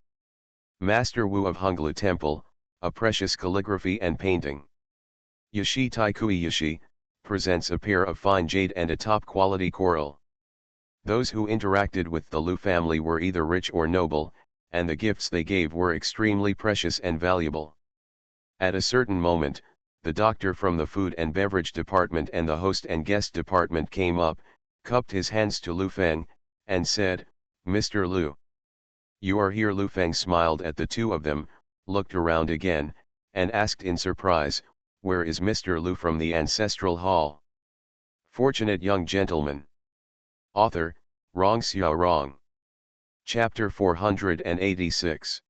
Master Wu of Honglu Temple, a precious calligraphy and painting. Yashi Taikui Yashi, presents a pair of fine jade and a top-quality coral. Those who interacted with the Lu family were either rich or noble, and the gifts they gave were extremely precious and valuable. At a certain moment, the doctor from the food and beverage department and the host and guest department came up, cupped his hands to Lu Feng, and said, "Mr. Lu. You are here." Lu Feng smiled at the two of them, looked around again, and asked in surprise, "Where is Mr. Lu from the ancestral hall?" Fortunate young gentleman. Author, Rong Xiao Rong. Chapter 486.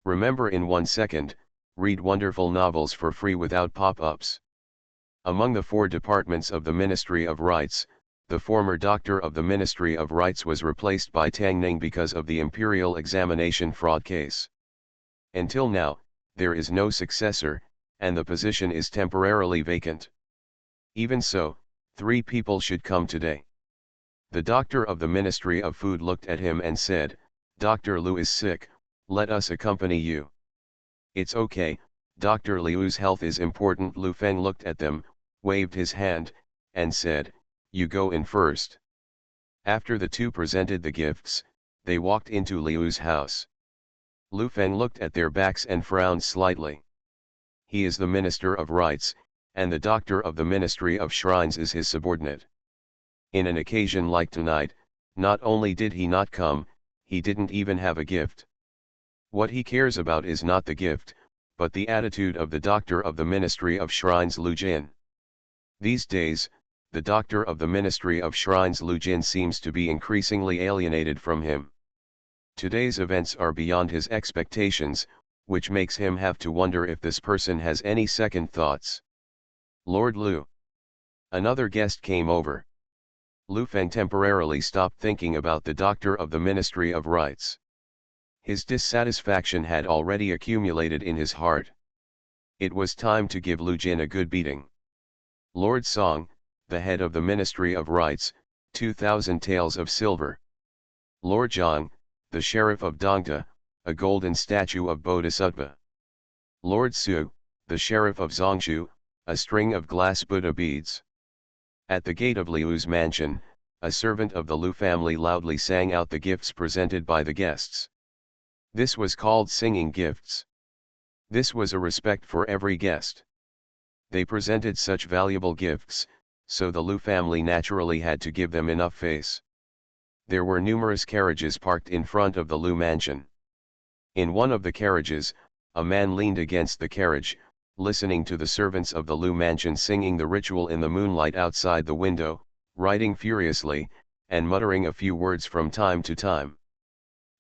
Remember in 1 second, read wonderful novels for free without pop-ups. Among the 4 departments of the Ministry of Rites, the former doctor of the Ministry of Rites was replaced by Tang Ning because of the imperial examination fraud case. Until now, there is no successor, and the position is temporarily vacant. Even so, 3 people should come today. The doctor of the Ministry of Food looked at him and said, "Dr. Liu is sick, let us accompany you." "It's okay, Dr. Liu's health is important." Lu Feng looked at them, waved his hand, and said, "You go in first." After the two presented the gifts, they walked into Liu's house. Lu Feng looked at their backs and frowned slightly. He is the Minister of Rites, and the Doctor of the Ministry of Shrines is his subordinate. In an occasion like tonight, not only did he not come, he didn't even have a gift. What he cares about is not the gift, but the attitude of the Doctor of the Ministry of Shrines Lu Jin. These days, the Doctor of the Ministry of Shrines Lu Jin seems to be increasingly alienated from him. Today's events are beyond his expectations, which makes him have to wonder if this person has any second thoughts. Lord Lu. Another guest came over. Lu Feng temporarily stopped thinking about the Doctor of the Ministry of Rites. His dissatisfaction had already accumulated in his heart. It was time to give Lu Jin a good beating. Lord Song, the head of the Ministry of Rites, 2,000 taels of silver. Lord Zhang, the sheriff of Dongda, a golden statue of Bodhisattva. Lord Su, the sheriff of Zongshu, a string of glass Buddha beads. At the gate of Liu's mansion, a servant of the Lu family loudly sang out the gifts presented by the guests. This was called singing gifts. This was a respect for every guest. They presented such valuable gifts, so the Lu family naturally had to give them enough face. There were numerous carriages parked in front of the Lu mansion. In one of the carriages, a man leaned against the carriage, listening to the servants of the Lu mansion singing the ritual in the moonlight outside the window, writing furiously, and muttering a few words from time to time.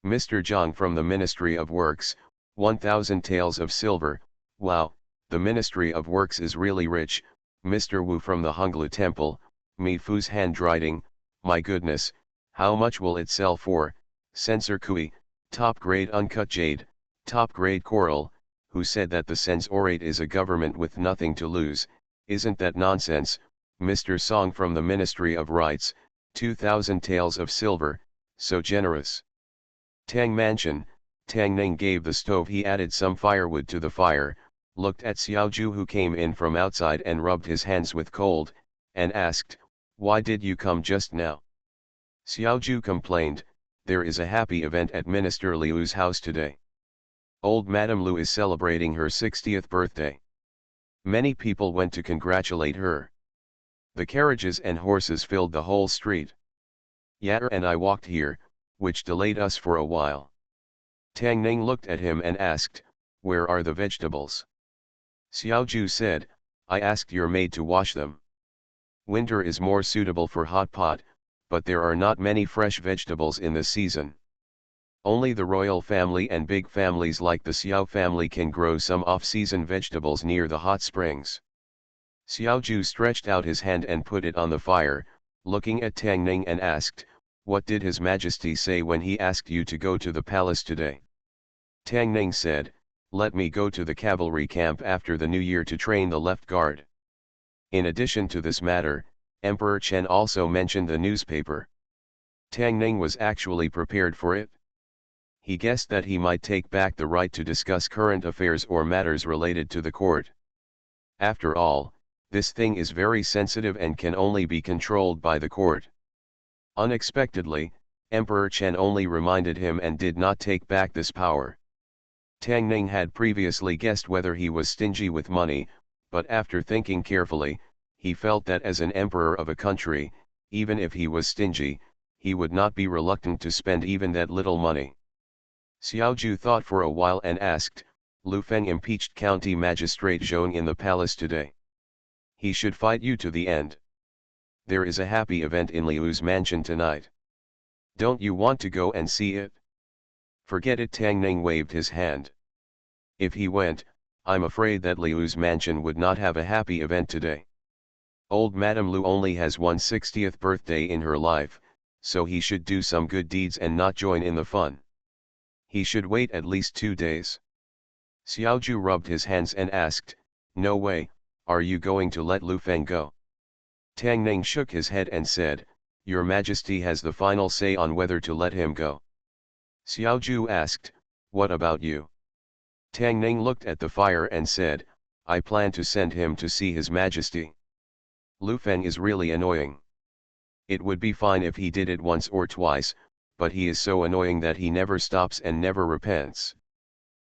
Mr. Zhang from the Ministry of Works, 1,000 taels of silver. Wow, the Ministry of Works is really rich. Mr. Wu from the Honglu Temple, Mi Fu's handwriting, my goodness, how much will it sell for? Censor Kui, top grade uncut jade, top grade coral, who said that the censorate is a government with nothing to lose. Isn't that nonsense? Mr. Song from the Ministry of Rites, 2,000 taels of silver, so generous. Tang Mansion, Tang Ning gave the stove. He added some firewood to the fire, looked at Xiaoju who came in from outside and rubbed his hands with cold, and asked, why did you come just now? Xiaoju complained, there is a happy event at Minister Liu's house today. Old Madame Lu is celebrating her 60th birthday. Many people went to congratulate her. The carriages and horses filled the whole street. Yatter and I walked here, which delayed us for a while. Tang Ning looked at him and asked, where are the vegetables? Xiaoju said, I asked your maid to wash them. Winter is more suitable for hot pot, but there are not many fresh vegetables in this season. Only the royal family and big families like the Xiao family can grow some off-season vegetables near the hot springs. Xiaoju stretched out his hand and put it on the fire, looking at Tang Ning and asked, what did His Majesty say when he asked you to go to the palace today? Tang Ning said, let me go to the cavalry camp after the new year to train the left guard. In addition to this matter, Emperor Chen also mentioned the newspaper. Tang Ning was actually prepared for it. He guessed that he might take back the right to discuss current affairs or matters related to the court. After all, this thing is very sensitive and can only be controlled by the court. Unexpectedly, Emperor Chen only reminded him and did not take back this power. Tang Ning had previously guessed whether he was stingy with money, but after thinking carefully, he felt that as an emperor of a country, even if he was stingy, he would not be reluctant to spend even that little money. Xiaoju thought for a while and asked, Lu Feng impeached County Magistrate Zhong in the palace today. He should fight you to the end. There is a happy event in Liu's mansion tonight. Don't you want to go and see it? Forget it. Tang Ning waved his hand. If he went, I'm afraid that Liu's mansion would not have a happy event today. Old Madame Lu only has one 60th birthday in her life, so he should do some good deeds and not join in the fun. He should wait at least 2 days. Xiaoju rubbed his hands and asked, no way, are you going to let Lu Feng go? Tang Ning shook his head and said, Your Majesty has the final say on whether to let him go. Xiaoju asked, what about you? Tang Ning looked at the fire and said, I plan to send him to see His Majesty. Lu Feng is really annoying. It would be fine if he did it once or twice, but he is so annoying that he never stops and never repents.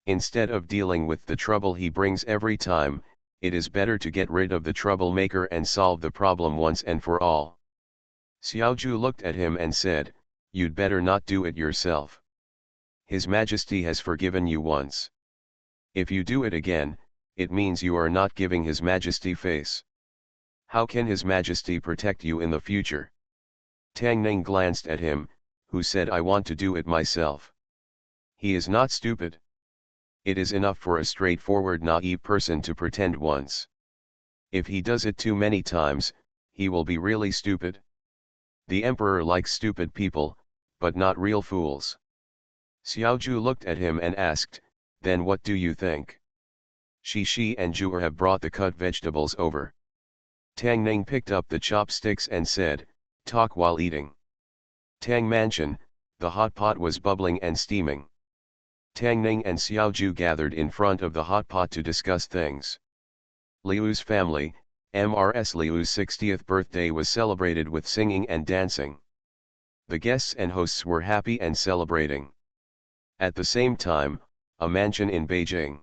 Instead of dealing with the trouble he brings every time, it is better to get rid of the troublemaker and solve the problem once and for all. Xiaoju looked at him and said, "You'd better not do it yourself. His Majesty has forgiven you once. If you do it again, it means you are not giving His Majesty face. How can His Majesty protect you in the future?" Tang Ning glanced at him, who said, "I want to do it myself." He is not stupid. It is enough for a straightforward naive person to pretend once. If he does it too many times, he will be really stupid. The emperor likes stupid people, but not real fools. Xiaoju looked at him and asked, "Then what do you think?" Shi and Zhu'er have brought the cut vegetables over. Tang Ning picked up the chopsticks and said, "Talk while eating." Tang Mansion, the hot pot was bubbling and steaming. Tang Ning and Xiaoju gathered in front of the hot pot to discuss things. Liu's family, Mrs. Liu's 60th birthday was celebrated with singing and dancing. The guests and hosts were happy and celebrating. At the same time, a mansion in Beijing.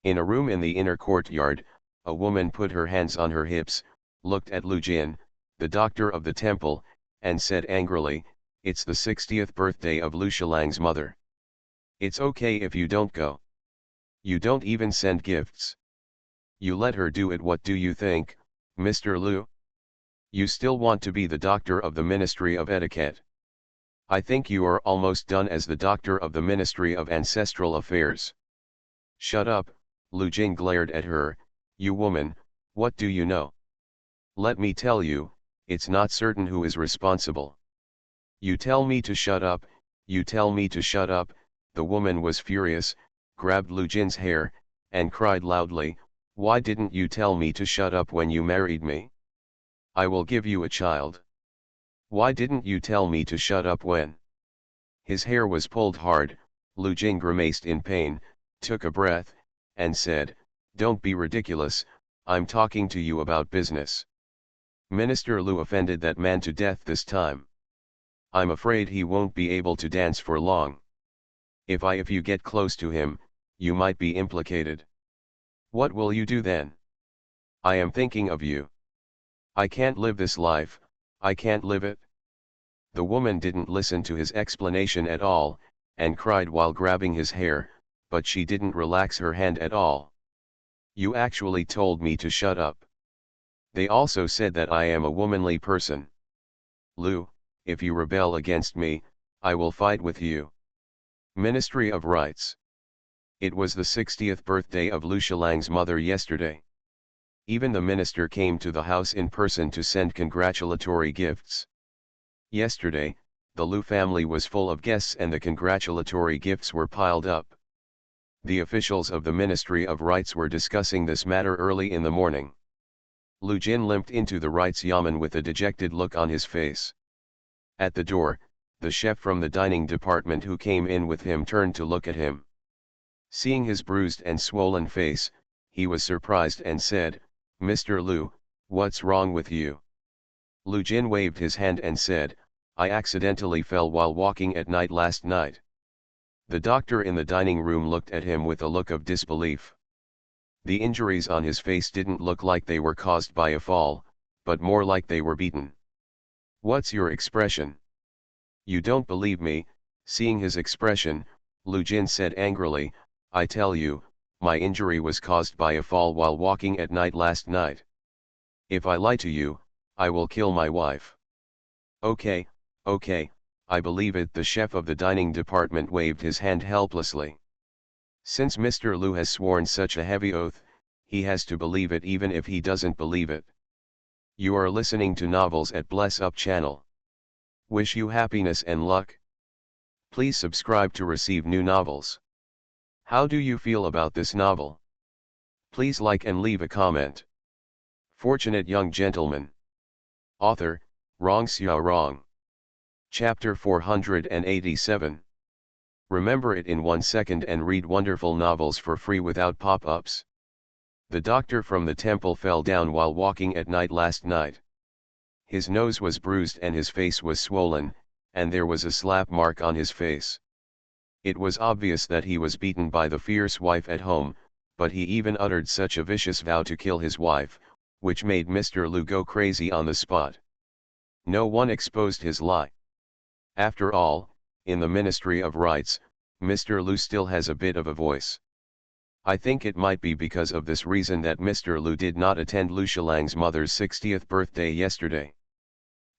In a room in the inner courtyard, a woman put her hands on her hips, looked at Lu Jin, the doctor of the temple, and said angrily, "It's the 60th birthday of Lu Shilang's mother. It's okay if you don't go. You don't even send gifts. You let her do it. What do you think, Mr. Lu? You still want to be the doctor of the Ministry of Etiquette? I think you are almost done as the doctor of the Ministry of Ancestral Affairs." "Shut up," Lu Jin glared at her. "You woman, what do you know? Let me tell you, it's not certain who is responsible. You tell me to shut up, you tell me to shut up." The woman was furious, grabbed Lu Jin's hair, and cried loudly, "Why didn't you tell me to shut up when you married me? I will give you a child. Why didn't you tell me to shut up when?" His hair was pulled hard. Lu Jin grimaced in pain, took a breath, and said, "Don't be ridiculous, I'm talking to you about business." Minister Lu offended that man to death this time. "I'm afraid he won't be able to dance for long. If you get close to him, you might be implicated. What will you do then? I am thinking of you. I can't live this life, I can't live it." The woman didn't listen to his explanation at all, and cried while grabbing his hair, but she didn't relax her hand at all. "You actually told me to shut up. They also said that I am a womanly person. Lu, if you rebel against me, I will fight with you." Ministry of Rights. It was the 60th birthday of Lu Shilang's mother yesterday. Even the minister came to the house in person to send congratulatory gifts. Yesterday, the Lu family was full of guests and the congratulatory gifts were piled up. The officials of the Ministry of Rights were discussing this matter early in the morning. Lu Jin limped into the rights yamen with a dejected look on his face. At the door, the chef from the dining department who came in with him turned to look at him. Seeing his bruised and swollen face, he was surprised and said, "Mr. Lu, what's wrong with you?" Lu Jin waved his hand and said, "I accidentally fell while walking at night last night." The doctor in the dining room looked at him with a look of disbelief. The injuries on his face didn't look like they were caused by a fall, but more like they were beaten. "What's your expression? You don't believe me?" Seeing his expression, Lu Jin said angrily, "I tell you, my injury was caused by a fall while walking at night last night. If I lie to you, I will kill my wife." Okay, I believe it." The chef of the dining department waved his hand helplessly. Since Mr. Lu has sworn such a heavy oath, he has to believe it even if he doesn't believe it. You are listening to Novels at Bless Up channel. Wish you happiness and luck. Please subscribe to receive new novels. How do you feel about this novel? Please like and leave a comment. Fortunate Young Gentleman. Author, Rong Xiao Rong. Chapter 487. Remember it in 1 second and read wonderful novels for free without pop-ups. The doctor from the temple fell down while walking at night last night. His nose was bruised and his face was swollen, and there was a slap mark on his face. It was obvious that he was beaten by the fierce wife at home, but he even uttered such a vicious vow to kill his wife, which made Mr. Lu go crazy on the spot. No one exposed his lie. After all, in the Ministry of Rights, Mr. Lu still has a bit of a voice. I think it might be because of this reason that Mr. Lu did not attend Lu Shilang's mother's 60th birthday yesterday.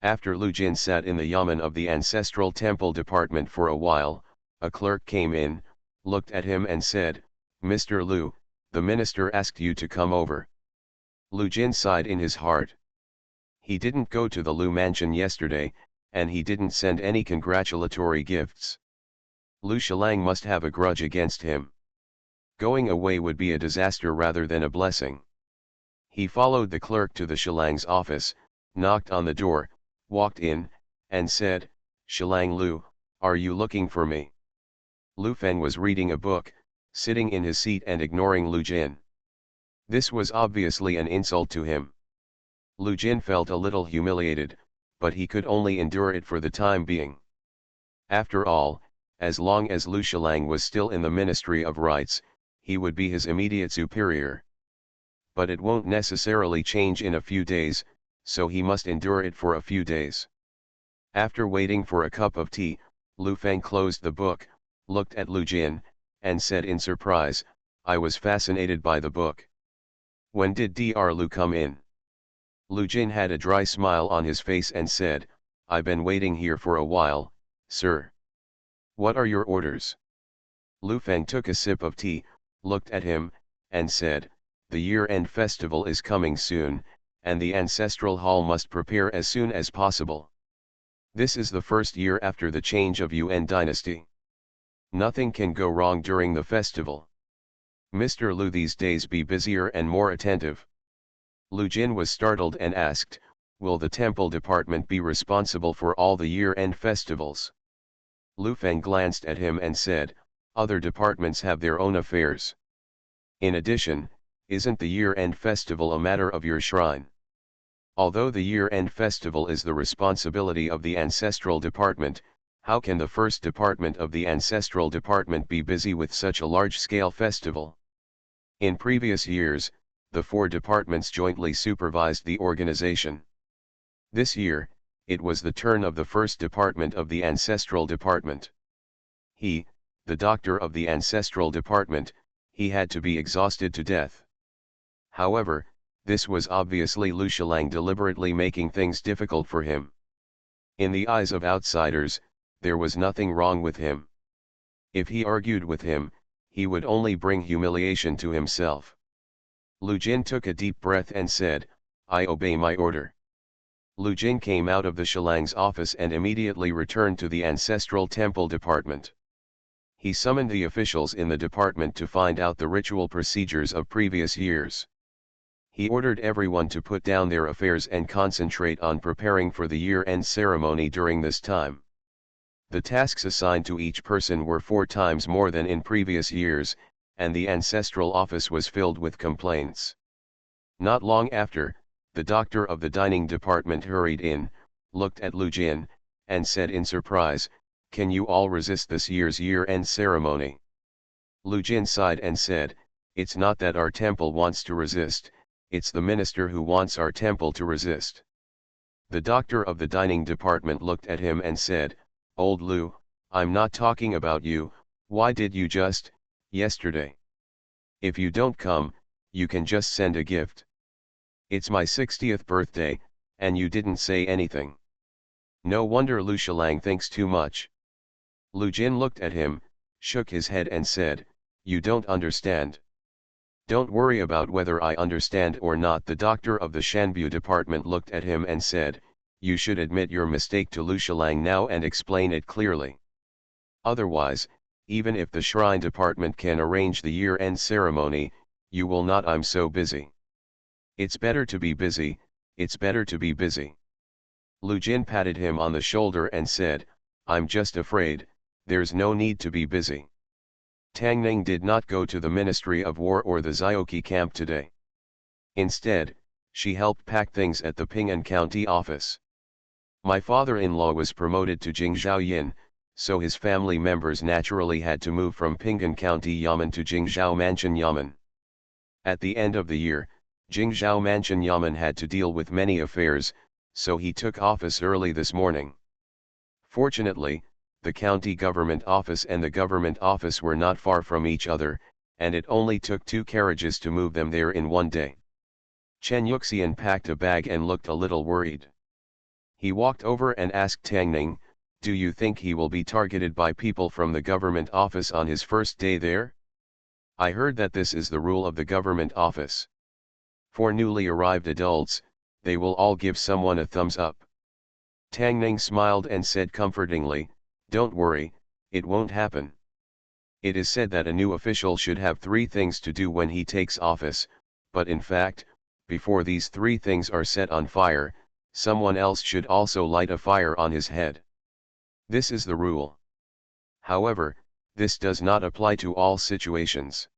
After Lu Jin sat in the yamen of the Ancestral Temple Department for a while, a clerk came in, looked at him and said, "Mr. Lu, the minister asked you to come over." Lu Jin sighed in his heart. He didn't go to the Lu mansion yesterday, and he didn't send any congratulatory gifts. Lu Shilang must have a grudge against him. Going away would be a disaster rather than a blessing. He followed the clerk to the Shilang's office, knocked on the door, walked in, and said, "Shilang Lu, are you looking for me?" Lu Feng was reading a book, sitting in his seat and ignoring Lu Jin. This was obviously an insult to him. Lu Jin felt a little humiliated, but he could only endure it for the time being. After all, as long as Lu Shilang was still in the Ministry of Rights, he would be his immediate superior. But it won't necessarily change in a few days, so he must endure it for a few days. After waiting for a cup of tea, Lu Feng closed the book, looked at Lu Jin, and said in surprise, "I was fascinated by the book. When did Dr. Lu come in?" Lu Jin had a dry smile on his face and said, "I've been waiting here for a while, sir." "What are your orders?" Lu Feng took a sip of tea, looked at him, and said, "The year-end festival is coming soon, and the ancestral hall must prepare as soon as possible. This is the first year after the change of Yuan dynasty. Nothing can go wrong during the festival. Mr. Lu these days be busier and more attentive." Lu Jin was startled and asked, "Will the temple department be responsible for all the year-end festivals?" Lu Feng glanced at him and said, "Other departments have their own affairs. In addition, isn't the year-end festival a matter of your shrine? Although the year-end festival is the responsibility of the ancestral department, how can the first department of the ancestral department be busy with such a large-scale festival?" In previous years, the four departments jointly supervised the organization. This year, it was the turn of the first department of the ancestral department. He, the doctor of the ancestral department, he had to be exhausted to death. However, this was obviously Lu Shilang deliberately making things difficult for him. In the eyes of outsiders, there was nothing wrong with him. If he argued with him, he would only bring humiliation to himself. Lu Jin took a deep breath and said, "I obey my order." Lu Jin came out of the Shilang's office and immediately returned to the ancestral temple department. He summoned the officials in the department to find out the ritual procedures of previous years. He ordered everyone to put down their affairs and concentrate on preparing for the year-end ceremony during this time. The tasks assigned to each person were 4 times more than in previous years, and the ancestral office was filled with complaints. Not long after, the doctor of the dining department hurried in, looked at Lu Jin, and said in surprise, "Can you all resist this year's year-end ceremony?" Lu Jin sighed and said, "It's not that our temple wants to resist, it's the minister who wants our temple to resist." The doctor of the dining department looked at him and said, "Old Lu, I'm not talking about you, why did you just, yesterday? If you don't come, you can just send a gift. It's my 60th birthday, and you didn't say anything. No wonder Lu Shilang thinks too much." Lu Jin looked at him, shook his head and said, "You don't understand." "Don't worry about whether I understand or not." The doctor of the Shanbu department looked at him and said, "You should admit your mistake to Lu Shilang now and explain it clearly. Otherwise, even if the shrine department can arrange the year-end ceremony, you will not. I'm so busy." "It's better to be busy, it's better to be busy." Lu Jin patted him on the shoulder and said, "I'm just afraid, there's no need to be busy." Tang Ning did not go to the Ministry of War or the Zioki camp today. Instead, she helped pack things at the Ping'an County office. "My father-in-law was promoted to Jingzhou Yin, so his family members naturally had to move from Pinggan County Yamen to Jingzhou Mansion Yamen. At the end of the year, Jingzhou Mansion Yamen had to deal with many affairs, so he took office early this morning. Fortunately, the county government office and the government office were not far from each other, and it only took 2 carriages to move them there in one day. Chen Yuxian packed a bag and looked a little worried. He walked over and asked Tang Ning, "Do you think he will be targeted by people from the government office on his first day there? I heard that this is the rule of the government office. For newly arrived adults, they will all give someone a thumbs up." Tang Ning smiled and said comfortingly, "Don't worry, it won't happen. It is said that a new official should have 3 things to do when he takes office, but in fact, before these 3 things are set on fire, someone else should also light a fire on his head. This is the rule. However, this does not apply to all situations.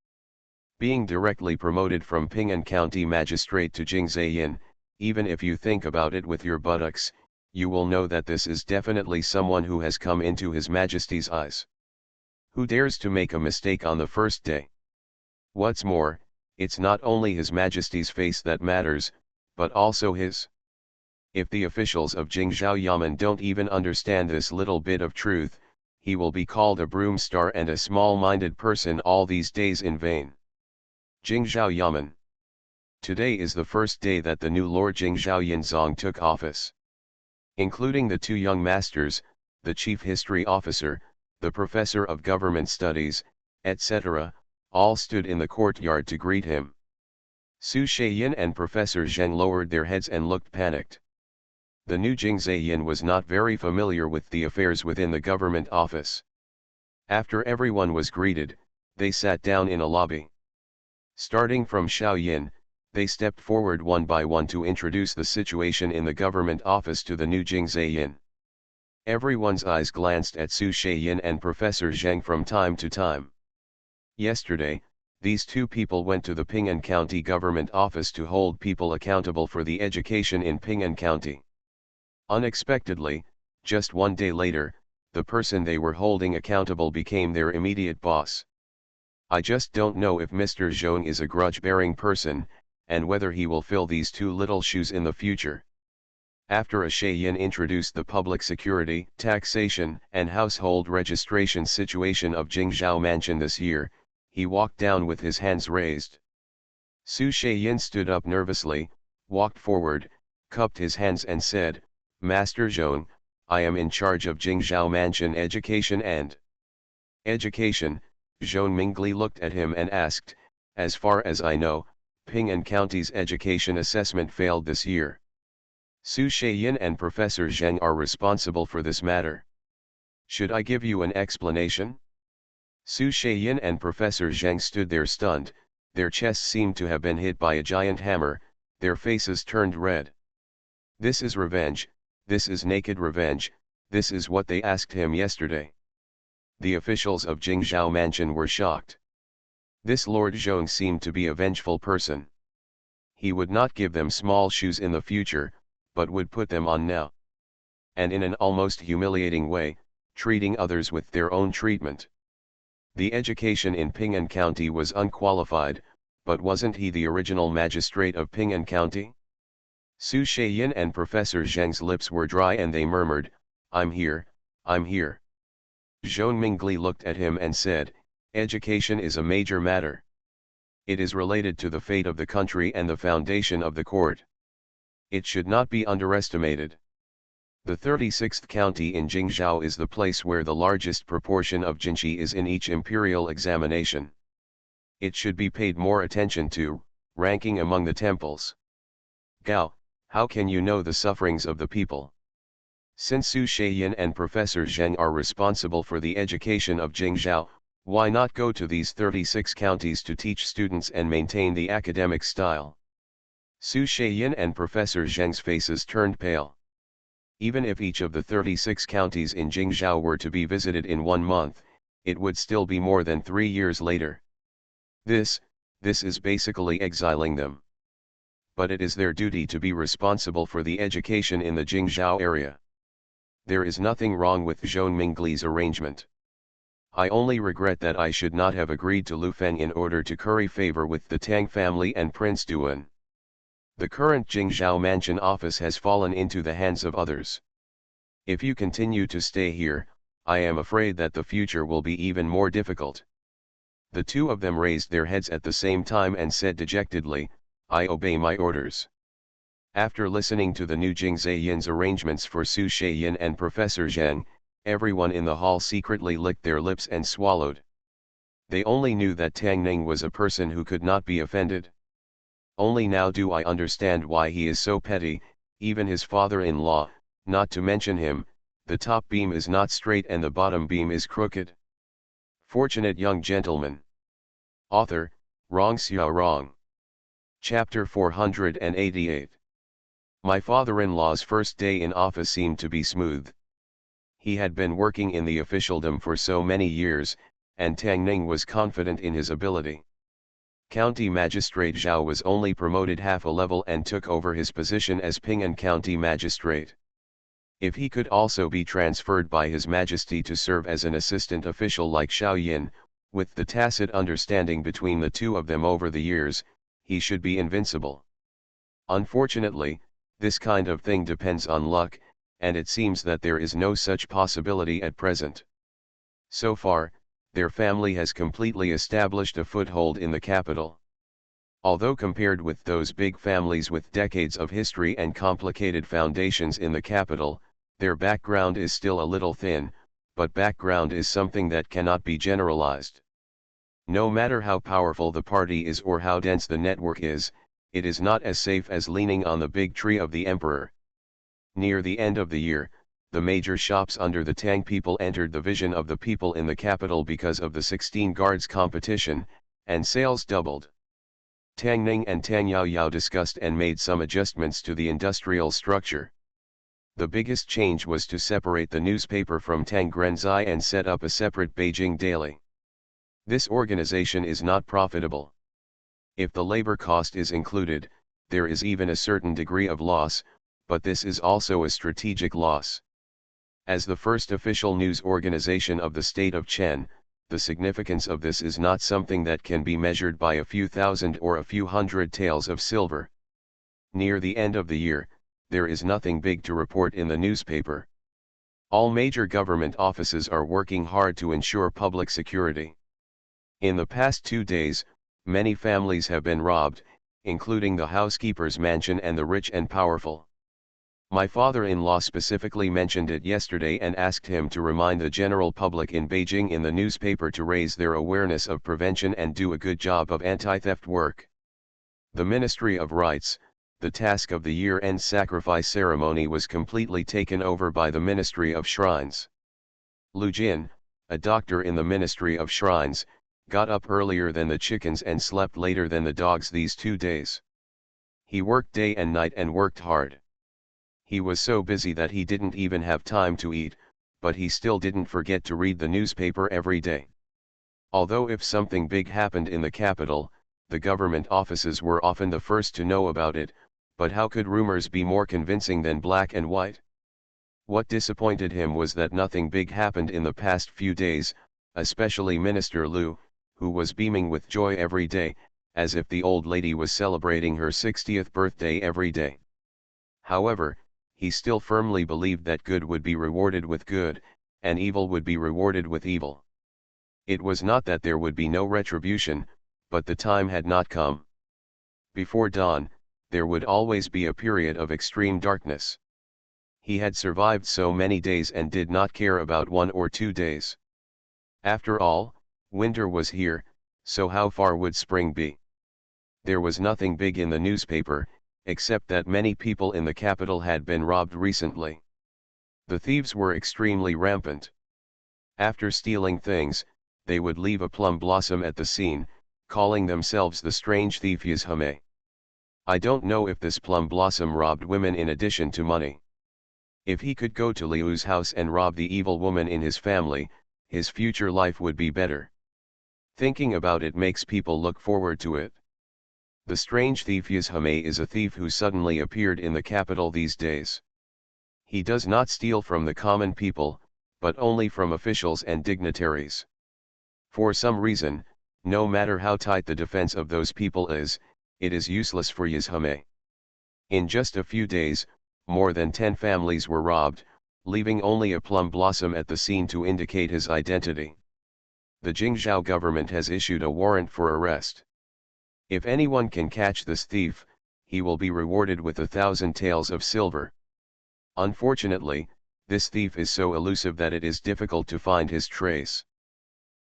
Being directly promoted from Ping'an County Magistrate to Jingzhou, even if you think about it with your buttocks, you will know that this is definitely someone who has come into His Majesty's eyes. Who dares to make a mistake on the first day? What's more, it's not only His Majesty's face that matters, but also his. If the officials of Jingzhou Yamen don't even understand this little bit of truth, he will be called a broom star and a small-minded person all these days in vain. Jingzhou Yamen. Today is the first day that the new Lord Jingzhou Yinzong took office. Including the 2 young masters, the chief history officer, the professor of government studies, etc., all stood in the courtyard to greet him. Su Shaiyin and Professor Zheng lowered their heads and looked panicked. The new Jingzhou was not very familiar with the affairs within the government office. After everyone was greeted, they sat down in a lobby. Starting from Shaoyin, they stepped forward one by one to introduce the situation in the government office to the new Jingzhou. Everyone's eyes glanced at Su Shaiyin and Professor Zheng from time to time. Yesterday, these 2 people went to the Ping'an County government office to hold people accountable for the education in Ping'an County. Unexpectedly, just 1 day later, the person they were holding accountable became their immediate boss. I just don't know if Mr. Zhong is a grudge-bearing person, and whether he will fill these 2 little shoes in the future. After a Shaiyin introduced the public security, taxation, and household registration situation of Jingzhou Mansion this year, he walked down with his hands raised. Su Shaiyin stood up nervously, walked forward, cupped his hands and said, "Master Zhong, I am in charge of Jingzhou Mansion Education and Education." Zhong Mingli looked at him and asked, "As far as I know, Ping'an County's education assessment failed this year. Su Shaiyin and Professor Zheng are responsible for this matter. Should I give you an explanation?" Su Shaiyin and Professor Zheng stood there stunned, their chests seemed to have been hit by a giant hammer, their faces turned red. This is revenge, this is naked revenge, this is what they asked him yesterday. The officials of Jingzhou Mansion were shocked. This Lord Zhong seemed to be a vengeful person. He would not give them small shoes in the future, but would put them on now. And in an almost humiliating way, treating others with their own treatment. The education in Ping'an County was unqualified, but wasn't he the original magistrate of Ping'an County? Su Shaiyin and Professor Zheng's lips were dry and they murmured, I'm here, I'm here." Zhong Mingli looked at him and said, "Education is a major matter. It is related to the fate of the country and the foundation of the court. It should not be underestimated. The 36th county in Jingzhou is the place where the largest proportion of Jinshi is in each imperial examination. It should be paid more attention to, ranking among the temples. Gao, how can you know the sufferings of the people? Since Su Shaiyin and Professor Zheng are responsible for the education of Jingzhou, why not go to these 36 counties to teach students and maintain the academic style?" Su Shaiyin and Professor Zheng's faces turned pale. Even if each of the 36 counties in Jingzhou were to be visited in 1 month, it would still be more than 3 years later. This is basically exiling them. But it is their duty to be responsible for the education in the Jingzhou area. There is nothing wrong with Zhou Mingli's arrangement. I only regret that I should not have agreed to Lu Feng in order to curry favor with the Tang family and Prince Duan. The current Jingzhou mansion office has fallen into the hands of others. If you continue to stay here, I am afraid that the future will be even more difficult. The two of them raised their heads at the same time and said dejectedly, I obey my orders. After listening to the new Jing Ziyin's arrangements for Su Shaiyin and Professor Zheng, everyone in the hall secretly licked their lips and swallowed. They only knew that Tang Ning was a person who could not be offended. Only now do I understand why he is so petty. Even his father-in-law, not to mention him, the top beam is not straight and the bottom beam is crooked. Fortunate young gentleman. Author, Rong Xiao Rong. Chapter 488. My father-in-law's first day in office seemed to be smooth. He had been working in the officialdom for so many years, and Tang Ning was confident in his ability. County Magistrate Zhao was only promoted half a level and took over his position as Ping'an County Magistrate. If he could also be transferred by His Majesty to serve as an assistant official like Xiao Yin, with the tacit understanding between the two of them over the years, he should be invincible. Unfortunately, this kind of thing depends on luck, and it seems that there is no such possibility at present. So far, their family has completely established a foothold in the capital. Although compared with those big families with decades of history and complicated foundations in the capital, their background is still a little thin, but background is something that cannot be generalized. No matter how powerful the party is or how dense the network is, it is not as safe as leaning on the big tree of the emperor. Near the end of the year, the major shops under the Tang people entered the vision of the people in the capital because of the 16 guards competition, and sales doubled. Tang Ning and Tang Yaoyao discussed and made some adjustments to the industrial structure. The biggest change was to separate the newspaper from Tang Grenzai and set up a separate Beijing daily. This organization is not profitable. If the labor cost is included, there is even a certain degree of loss, but this is also a strategic loss. As the first official news organization of the state of Chen, the significance of this is not something that can be measured by a few thousand or a few hundred taels of silver. Near the end of the year, there is nothing big to report in the newspaper. All major government offices are working hard to ensure public security. In the past 2 days, many families have been robbed, including the housekeeper's mansion and the rich and powerful. My father-in-law specifically mentioned it yesterday and asked him to remind the general public in Beijing in the newspaper to raise their awareness of prevention and do a good job of anti-theft work. The Ministry of Rites, the task of the year-end sacrifice ceremony was completely taken over by the Ministry of Shrines. Lu Jin, a doctor in the Ministry of Shrines, got up earlier than the chickens and slept later than the dogs these 2 days. He worked day and night and worked hard. He was so busy that he didn't even have time to eat, but he still didn't forget to read the newspaper every day. Although if something big happened in the capital, the government offices were often the first to know about it, but how could rumors be more convincing than black and white? What disappointed him was that nothing big happened in the past few days, especially Minister Lu, who was beaming with joy every day, as if the old lady was celebrating her 60th birthday every day. However, he still firmly believed that good would be rewarded with good, and evil would be rewarded with evil. It was not that there would be no retribution, but the time had not come. Before dawn, there would always be a period of extreme darkness. He had survived so many days and did not care about 1 or 2 days. After all, winter was here, so how far would spring be? There was nothing big in the newspaper, except that many people in the capital had been robbed recently. The thieves were extremely rampant. After stealing things, they would leave a plum blossom at the scene, calling themselves the strange thief Yizhame. I don't know if this plum blossom robbed women in addition to money. If he could go to Liu's house and rob the evil woman in his family, his future life would be better. Thinking about it makes people look forward to it. The strange thief Yizhame is a thief who suddenly appeared in the capital these days. He does not steal from the common people, but only from officials and dignitaries. For some reason, no matter how tight the defense of those people is, it is useless for Yizhame. In just a few days, more than 10 families were robbed, leaving only a plum blossom at the scene to indicate his identity. The Jingzhou government has issued a warrant for arrest. If anyone can catch this thief, he will be rewarded with 1,000 taels of silver. Unfortunately, this thief is so elusive that it is difficult to find his trace.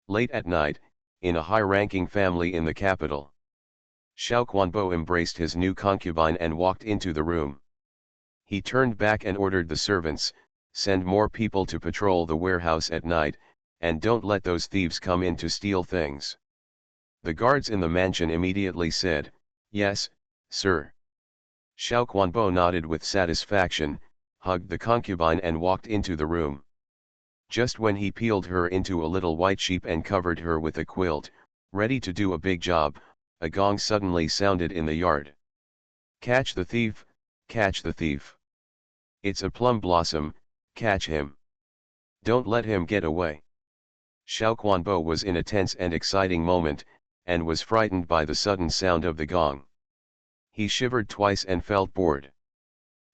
Late at night, in a high-ranking family in the capital, Xiao Quanbo embraced his new concubine and walked into the room. He turned back and ordered the servants, "Send more people to patrol the warehouse at night, and don't let those thieves come in to steal things." The guards in the mansion immediately said, "Yes, sir." Xiao Quanbo nodded with satisfaction, hugged the concubine and walked into the room. Just when he peeled her into a little white sheep and covered her with a quilt, ready to do a big job, a gong suddenly sounded in the yard. "Catch the thief, catch the thief. It's a plum blossom, catch him. Don't let him get away." Xiao Quanbo was in a tense and exciting moment, and was frightened by the sudden sound of the gong. He shivered twice and felt bored.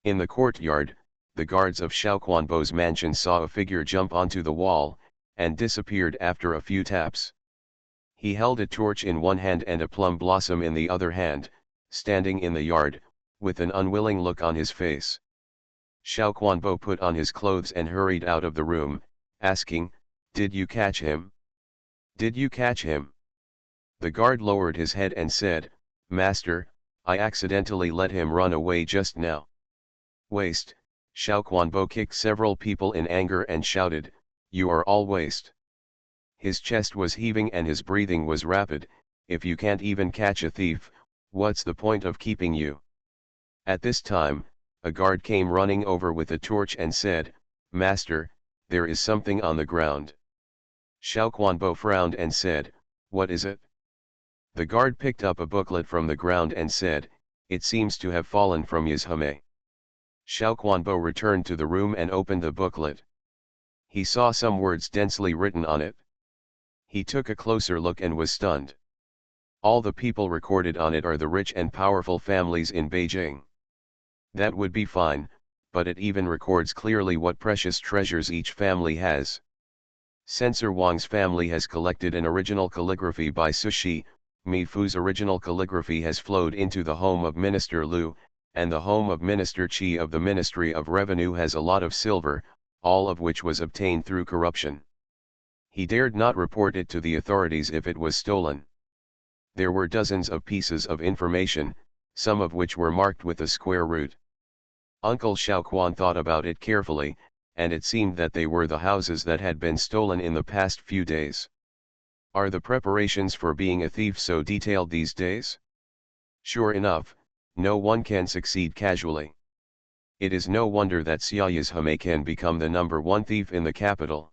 In the courtyard, the guards of Xiao Quanbo's mansion saw a figure jump onto the wall, and disappeared after a few taps. He held a torch in one hand and a plum blossom in the other hand, standing in the yard, with an unwilling look on his face. Xiao Quanbo put on his clothes and hurried out of the room, asking, "Did you catch him? Did you catch him?" The guard lowered his head and said, "Master, I accidentally let him run away just now." "Waste!" Xiao Quanbo kicked several people in anger and shouted, "You are all waste." His chest was heaving and his breathing was rapid. "If you can't even catch a thief, what's the point of keeping you?" At this time, a guard came running over with a torch and said, "Master, there is something on the ground." Xiao Quanbo frowned and said, "What is it?" The guard picked up a booklet from the ground and said, "It seems to have fallen from Yizhame." Xiao Quanbo returned to the room and opened the booklet. He saw some words densely written on it. He took a closer look and was stunned. All the people recorded on it are the rich and powerful families in Beijing. That would be fine, but it even records clearly what precious treasures each family has. Censor Wang's family has collected an original calligraphy by Sushi, Mi Fu's original calligraphy has flowed into the home of Minister Liu, and the home of Minister Qi of the Ministry of Revenue has a lot of silver, all of which was obtained through corruption. He dared not report it to the authorities if it was stolen. There were dozens of pieces of information, some of which were marked with a square root. Uncle Xiaoquan thought about it carefully, and it seemed that they were the houses that had been stolen in the past few days. Are the preparations for being a thief so detailed these days? Sure enough, no one can succeed casually. It is no wonder that Xia Yizhame can become the #1 thief in the capital.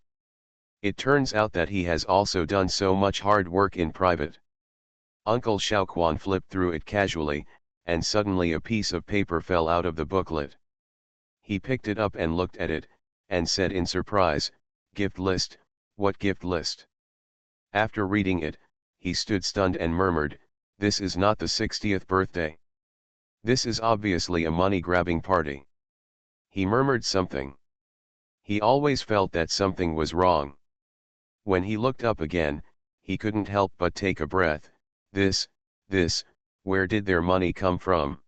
It turns out that he has also done so much hard work in private. Uncle Xiaoquan flipped through it casually, and suddenly a piece of paper fell out of the booklet. He picked it up and looked at it, and said in surprise, "Gift list, what gift list?" After reading it, he stood stunned and murmured, "This is not the 60th birthday. This is obviously a money-grabbing party." He murmured something. He always felt that something was wrong. When he looked up again, he couldn't help but take a breath. This, where did their money come from?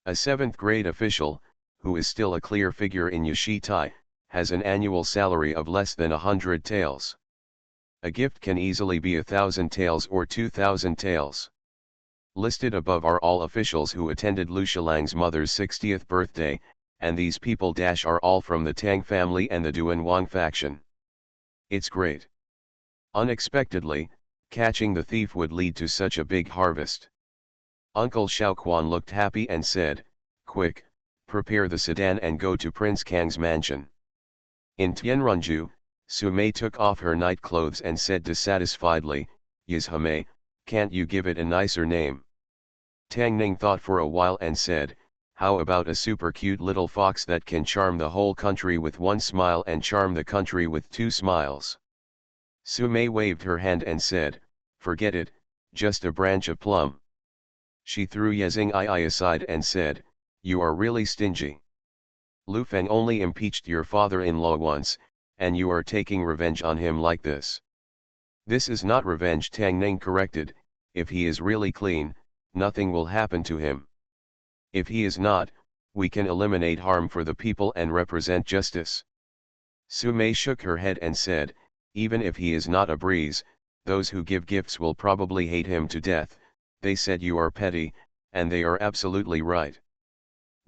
A 7th-grade official, who is still a clear figure in Yushitai, has an annual salary of less than 100 taels. A gift can easily be 1,000 taels or 2,000 taels. Listed above are all officials who attended Lu Shilang's mother's 60th birthday, and these people are all from the Tang family and the Duan Wang faction. It's great. Unexpectedly, catching the thief would lead to such a big harvest. Uncle Xiaoquan looked happy and said, "Quick, prepare the sedan and go to Prince Kang's mansion." In Tianrunju, Su Mei took off her night clothes and said dissatisfiedly, "Yizhame, can't you give it a nicer name?" Tang Ning thought for a while and said, how about a super cute little fox that can charm the whole country with one smile and charm the country with two smiles? Sumei waved her hand and said, forget it, just a branch of plum. She threw Yezing Ai aside and said, you are really stingy. Lu Feng only impeached your father-in-law once, and you are taking revenge on him like this. This is not revenge, Tang Ning corrected. If he is really clean, nothing will happen to him. If he is not, we can eliminate harm for the people and represent justice. Sumei shook her head and said, even if he is not a breeze, those who give gifts will probably hate him to death. They said you are petty, and they are absolutely right.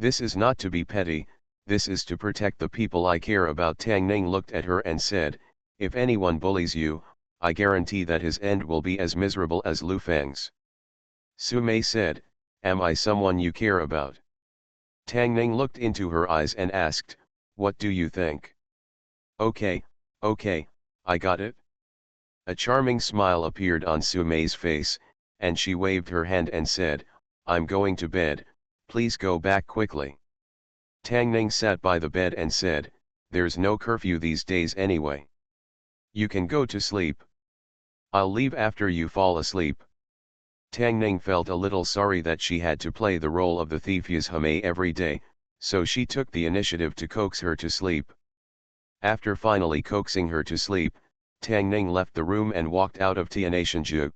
This is not to be petty, this is to protect the people I care about. Tang Ning looked at her and said, if anyone bullies you, I guarantee that his end will be as miserable as Lu Feng's. Sumei said, am I someone you care about? Tang Ning looked into her eyes and asked, what do you think? Okay, I got it. A charming smile appeared on Sumei's face, and she waved her hand and said, I'm going to bed, please go back quickly. Tang Ning sat by the bed and said, there's no curfew these days anyway. You can go to sleep. I'll leave after you fall asleep. Tang Ning felt a little sorry that she had to play the role of the thief Yuzhame every day, so she took the initiative to coax her to sleep. After finally coaxing her to sleep, Tang Ning left the room and walked out of Tianashanju.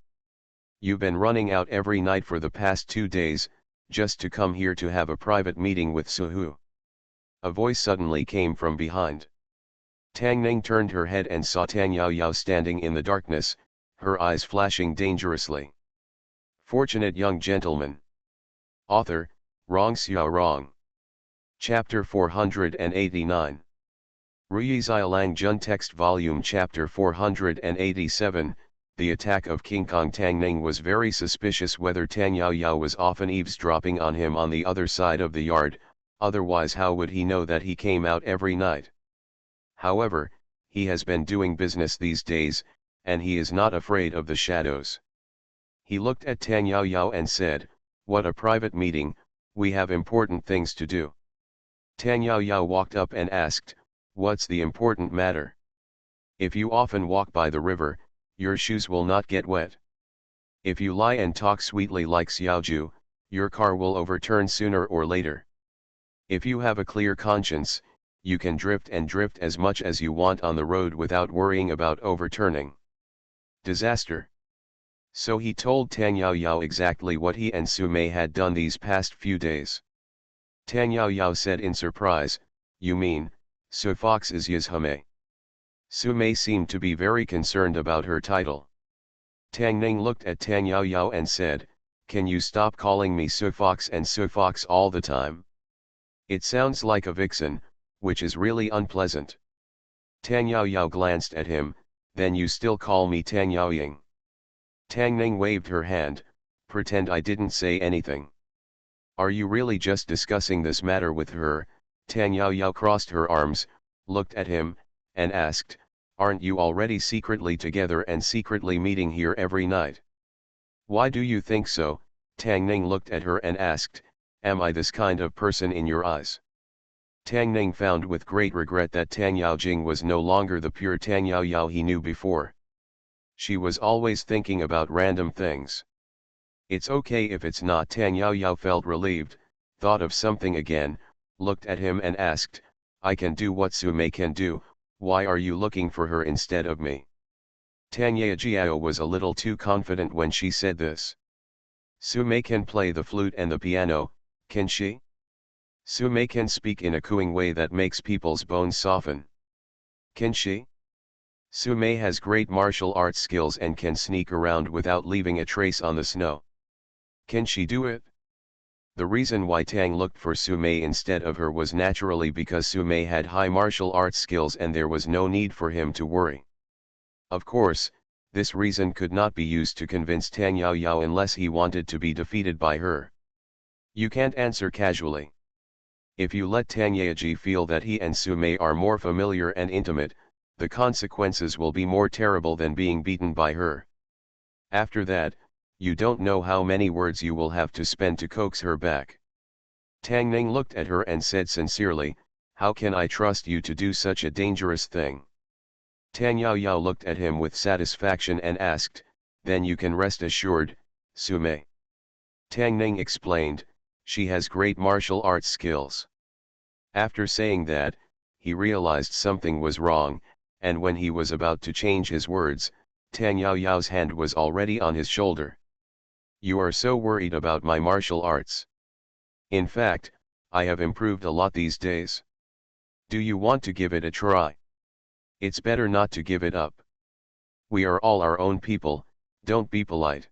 You've been running out every night for the past 2 days, just to come here to have a private meeting with Suhu. A voice suddenly came from behind. Tang Ning turned her head and saw Tang Yaoyao standing in the darkness, her eyes flashing dangerously. Fortunate young gentleman. Author, Rong Xiao Rong. Chapter 489. Ruyi Xiaolang Jun Text Volume Chapter 487. The attack of King Kong. Tang Ning was very suspicious whether Tang Yaoyao was often eavesdropping on him on the other side of the yard, otherwise how would he know that he came out every night? However, he has been doing business these days, and he is not afraid of the shadows. He looked at Tang Yaoyao and said, what a private meeting, we have important things to do. Tang Yaoyao walked up and asked, what's the important matter? If you often walk by the river, your shoes will not get wet. If you lie and talk sweetly like Xiaoju, your car will overturn sooner or later. If you have a clear conscience, you can drift and drift as much as you want on the road without worrying about overturning. Disaster. So he told Tang Yaoyao exactly what he and Sumei had done these past few days. Tang Yaoyao said in surprise, you mean, Su Fox is Yuzhame? Sumei seemed to be very concerned about her title. Tang Ning looked at Tang Yaoyao and said, can you stop calling me Su Fox and Su Fox all the time? It sounds like a vixen, which is really unpleasant. Tang Yaoyao glanced at him, then you still call me Tang Yaoying. Tang Ning waved her hand, pretend I didn't say anything. Are you really just discussing this matter with her? Tang Yaoyao crossed her arms, looked at him, and asked, aren't you already secretly together and secretly meeting here every night? Why do you think so? Tang Ning looked at her and asked, am I this kind of person in your eyes? Tang Ning found with great regret that Tang Yaojing was no longer the pure Tang Yaoyao he knew before. She was always thinking about random things. It's okay if it's not. Tang Yaoyao felt relieved, thought of something again, looked at him and asked, I can do what Sumei can do, why are you looking for her instead of me? Tang Yaojiao was a little too confident when she said this. Sumei can play the flute and the piano, can she? Sumei can speak in a cooing way that makes people's bones soften. Can she? Sumei has great martial arts skills and can sneak around without leaving a trace on the snow. Can she do it? The reason why Tang looked for Sumei instead of her was naturally because Sumei had high martial arts skills and there was no need for him to worry. Of course, this reason could not be used to convince Tang Yaoyao unless he wanted to be defeated by her. You can't answer casually. If you let Tang Yaoji feel that he and Sumei are more familiar and intimate, the consequences will be more terrible than being beaten by her. After that, you don't know how many words you will have to spend to coax her back. Tang Ning looked at her and said sincerely, "How can I trust you to do such a dangerous thing?" Tang Yao Yao looked at him with satisfaction and asked, "Then you can rest assured, Sume." Tang Ning explained, "She has great martial arts skills." After saying that, he realized something was wrong, and when he was about to change his words, Tang Yao Yao's hand was already on his shoulder. "You are so worried about my martial arts. In fact, I have improved a lot these days. Do you want to give it a try? It's better not to give it up. We are all our own people, don't be polite."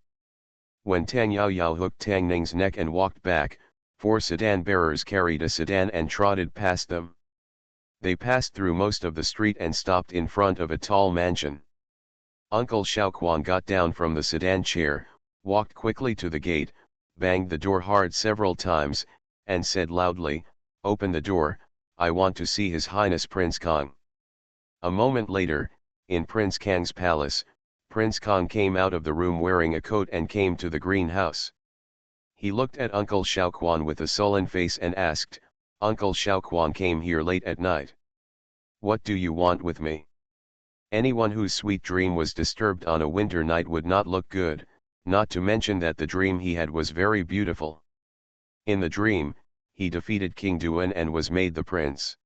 When Tang Yao Yao hooked Tang Ning's neck and walked back, 4 sedan bearers carried a sedan and trotted past them. They passed through most of the street and stopped in front of a tall mansion. Uncle Xiaoquan got down from the sedan chair, walked quickly to the gate, banged the door hard several times, and said loudly, "Open the door, I want to see His Highness Prince Kong." A moment later, in Prince Kang's palace, Prince Kong came out of the room wearing a coat and came to the greenhouse. He looked at Uncle Xiaoquan with a sullen face and asked, "Uncle Xiaoquan came here late at night. What do you want with me?" Anyone whose sweet dream was disturbed on a winter night would not look good, not to mention that the dream he had was very beautiful. In the dream, he defeated King Duan and was made the prince.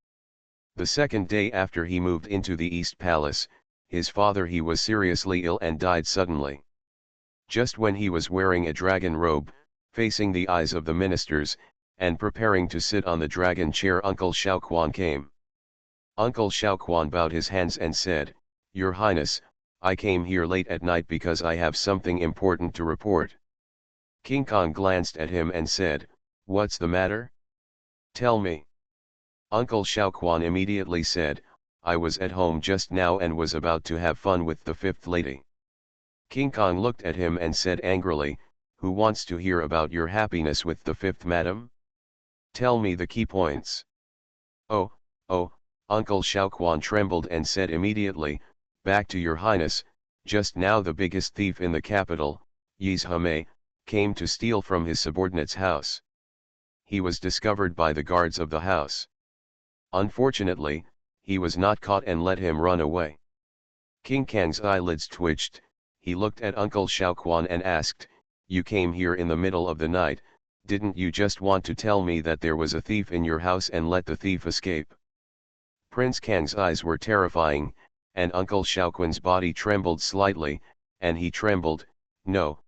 The second day after he moved into the East Palace, his father he was seriously ill and died suddenly. Just when he was wearing a dragon robe, facing the eyes of the ministers, and preparing to sit on the dragon chair, Uncle Xiaoquan came. Uncle Xiaoquan bowed his hands and said, "Your Highness, I came here late at night because I have something important to report." King Kong glanced at him and said, "What's the matter? Tell me." Uncle Xiaoquan immediately said, "I was at home just now and was about to have fun with the fifth lady." King Kong looked at him and said angrily, "Who wants to hear about your happiness with the fifth madam? Tell me the key points." Oh, Uncle Xiaoquan trembled and said immediately, "Back to your Highness, just now the biggest thief in the capital, Yizhame, came to steal from his subordinate's house. He was discovered by the guards of the house. Unfortunately, he was not caught and let him run away." King Kang's eyelids twitched, he looked at Uncle Xiaoquan and asked, "You came here in the middle of the night, didn't you just want to tell me that there was a thief in your house and let the thief escape?" Prince Kang's eyes were terrifying, and Uncle Xiaoquan's body trembled slightly, and he trembled, no,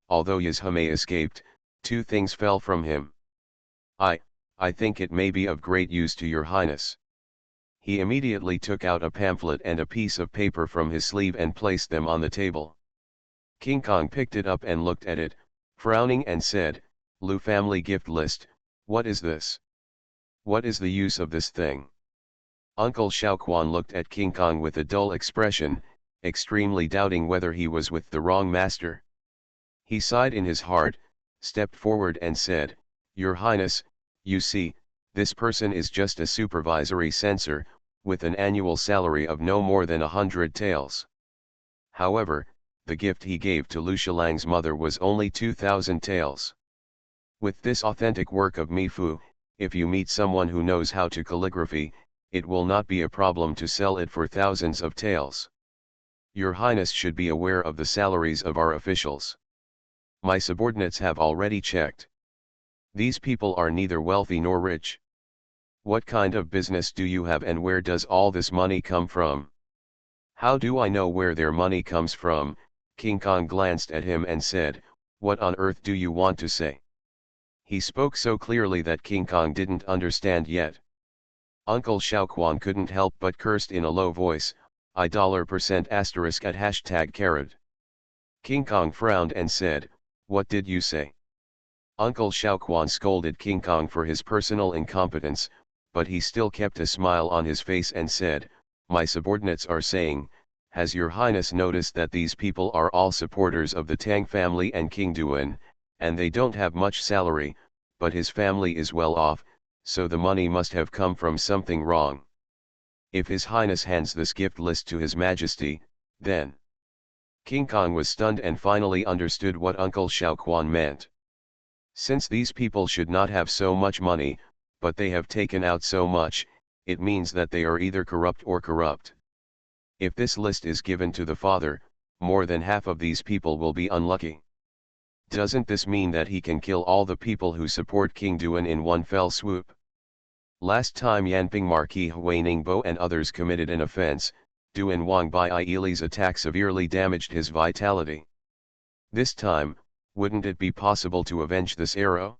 although Yizhame escaped, 2 things fell from him. I think it may be of great use to your Highness." He immediately took out a pamphlet and a piece of paper from his sleeve and placed them on the table. King Kong picked it up and looked at it, frowning and said, "Lu family gift list, what is this? What is the use of this thing?" Uncle Xiaoquan looked at King Kong with a dull expression, extremely doubting whether he was with the wrong master. He sighed in his heart, stepped forward and said, "Your Highness, you see, this person is just a supervisory censor, with an annual salary of no more than 100 taels. However, the gift he gave to Lu Shilang's mother was only 2,000 taels. With this authentic work of Mifu, if you meet someone who knows how to calligraphy, it will not be a problem to sell it for thousands of taels. Your Highness should be aware of the salaries of our officials. My subordinates have already checked. These people are neither wealthy nor rich. What kind of business do you have and where does all this money come from?" "How do I know where their money comes from?" King Kong glanced at him and said, "What on earth do you want to say?" He spoke so clearly that King Kong didn't understand yet. Uncle Xiaoquan couldn't help but cursed in a low voice, $% asterisk at hashtag carrot. King Kong frowned and said, "What did you say?" Uncle Xiaoquan scolded King Kong for his personal incompetence, but he still kept a smile on his face and said, "My subordinates are saying, has your Highness noticed that these people are all supporters of the Tang family and King Duan, and they don't have much salary, but his family is well off, so the money must have come from something wrong. If His Highness hands this gift list to His Majesty, then..." King Kong was stunned and finally understood what Uncle Xiaoquan meant. Since these people should not have so much money, but they have taken out so much, it means that they are either corrupt or corrupt. If this list is given to the father, more than half of these people will be unlucky. Doesn't this mean that he can kill all the people who support King Duan in one fell swoop? Last time Yanping Marquis Huiningbo and others committed an offense, Duan Wangbai Ili's attack severely damaged his vitality. This time, wouldn't it be possible to avenge this arrow?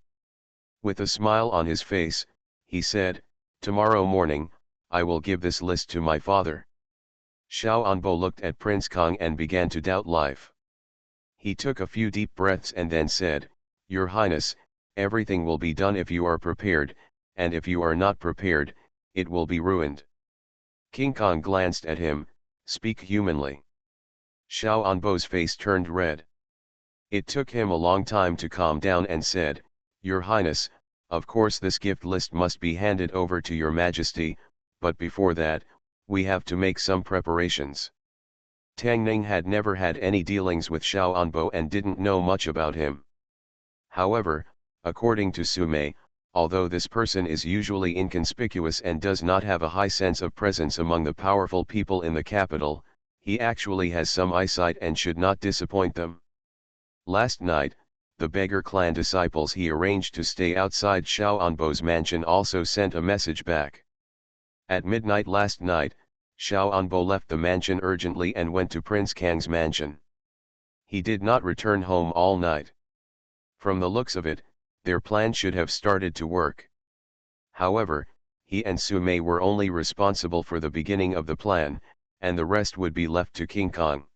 With a smile on his face, he said, "Tomorrow morning, I will give this list to my father." Xiao Anbo looked at Prince Kong and began to doubt life. He took a few deep breaths and then said, "Your Highness, everything will be done if you are prepared, and if you are not prepared, it will be ruined." King Kong glanced at him, "Speak humanly." Xiao Anbo's face turned red. It took him a long time to calm down and said, "Your Highness, of course this gift list must be handed over to your Majesty, but before that, we have to make some preparations." Tang Ning had never had any dealings with Xiao Anbo and didn't know much about him. However, according to Su Mei, although this person is usually inconspicuous and does not have a high sense of presence among the powerful people in the capital, he actually has some eyesight and should not disappoint them. Last night, the beggar clan disciples he arranged to stay outside Xiao Anbo's mansion also sent a message back. At midnight last night, Xiao Anbo left the mansion urgently and went to Prince Kang's mansion. He did not return home all night. From the looks of it, their plan should have started to work. However, he and Su Mei were only responsible for the beginning of the plan, and the rest would be left to King Kong.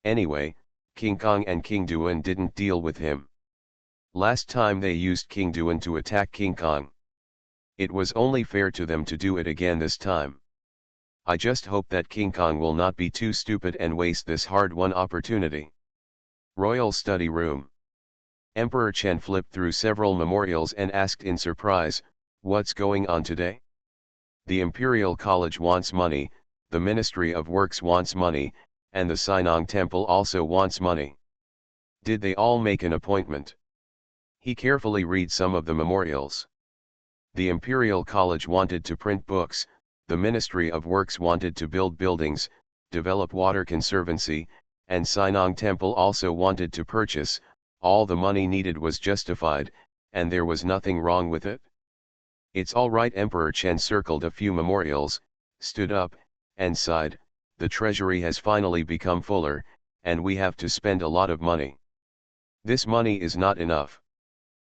Anyway, King Kong and King Duan didn't deal with him. Last time they used King Duan to attack King Kong. It was only fair to them to do it again this time. I just hope that King Kong will not be too stupid and waste this hard-won opportunity. Royal Study Room. Emperor Chen flipped through several memorials and asked in surprise, "What's going on today?" "The Imperial College wants money, the Ministry of Works wants money, and the Sinong Temple also wants money. Did they all make an appointment?" He carefully read some of the memorials. The Imperial College wanted to print books, the Ministry of Works wanted to build buildings, develop water conservancy, and Sinong Temple also wanted to purchase. All the money needed was justified, and there was nothing wrong with it. "It's all right." Emperor Chen circled a few memorials, stood up, and sighed, "The treasury has finally become fuller, and we have to spend a lot of money. This money is not enough."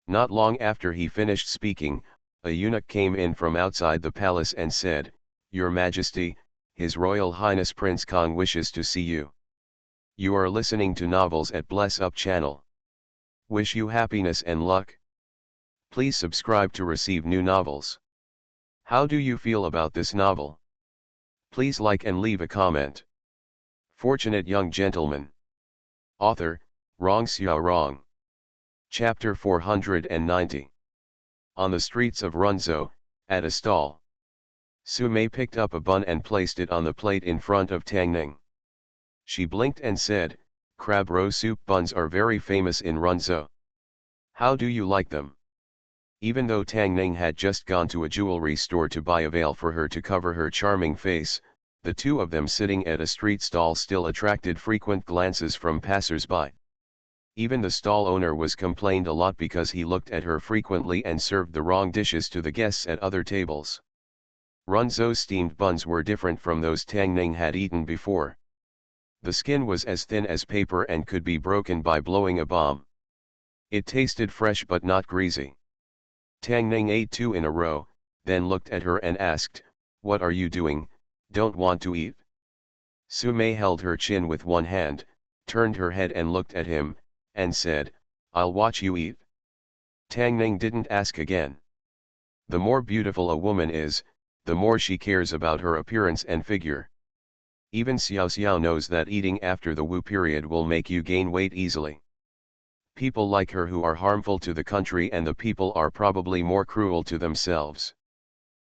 Not long after he finished speaking, a eunuch came in from outside the palace and said, "Your Majesty, His Royal Highness Prince Kong wishes to see you." You are listening to Novels at Bless Up channel. Wish you happiness and luck. Please subscribe to receive new novels. How do you feel about this novel? Please like and leave a comment. Fortunate Young Gentleman. Author, Rong Xiao Rong. Chapter 490. On the streets of Runzhou, at a stall. Su Mei picked up a bun and placed it on the plate in front of Tang Ning. She blinked and said, "Crab roe soup buns are very famous in Runzhou. How do you like them?" Even though Tang Ning had just gone to a jewelry store to buy a veil for her to cover her charming face, the two of them sitting at a street stall still attracted frequent glances from passers-by. Even the stall owner was complained a lot because he looked at her frequently and served the wrong dishes to the guests at other tables. Runzhou's steamed buns were different from those Tang Ning had eaten before. The skin was as thin as paper and could be broken by blowing a bomb. It tasted fresh but not greasy. Tang Ning ate two in a row, then looked at her and asked, "What are you doing, don't want to eat?" Su Mei held her chin with one hand, turned her head and looked at him, and said, "I'll watch you eat." Tang Ning didn't ask again. The more beautiful a woman is, the more she cares about her appearance and figure. Even Xiao Xiao knows that eating after the Wu period will make you gain weight easily. People like her who are harmful to the country and the people are probably more cruel to themselves.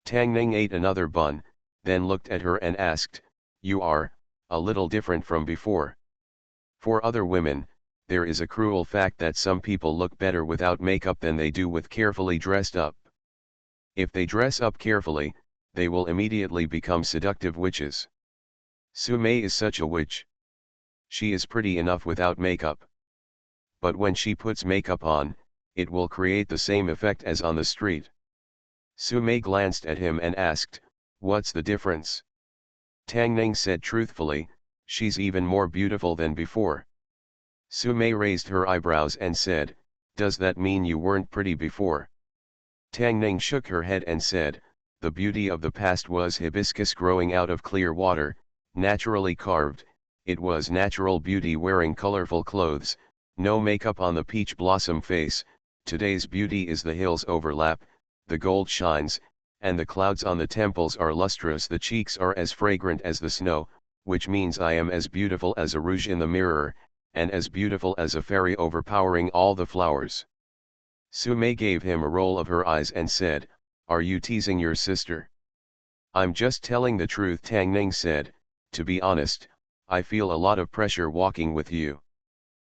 Tang Ning ate another bun, then looked at her and asked, "You are, a little different from before. For other women, there is a cruel fact that some people look better without makeup than they do with carefully dressed up. If they dress up carefully, they will immediately become seductive witches. Sumei is such a witch. She is pretty enough without makeup. But when she puts makeup on, it will create the same effect as on the street. Sumei glanced at him and asked, "What's the difference?" Tang Ning said truthfully, "She's even more beautiful than before." Sumei raised her eyebrows and said, "Does that mean you weren't pretty before?" Tang Ning shook her head and said, "The beauty of the past was hibiscus growing out of clear water, naturally carved. It was natural beauty wearing colorful clothes, no makeup on the peach blossom face. Today's beauty is the hills overlap, the gold shines, and the clouds on the temples are lustrous. The cheeks are as fragrant as the snow, which means I am as beautiful as a rouge in the mirror, and as beautiful as a fairy overpowering all the flowers." Sumei gave him a roll of her eyes and said, "Are you teasing your sister?" "I'm just telling the truth," Tang Ning said. "To be honest, I feel a lot of pressure walking with you.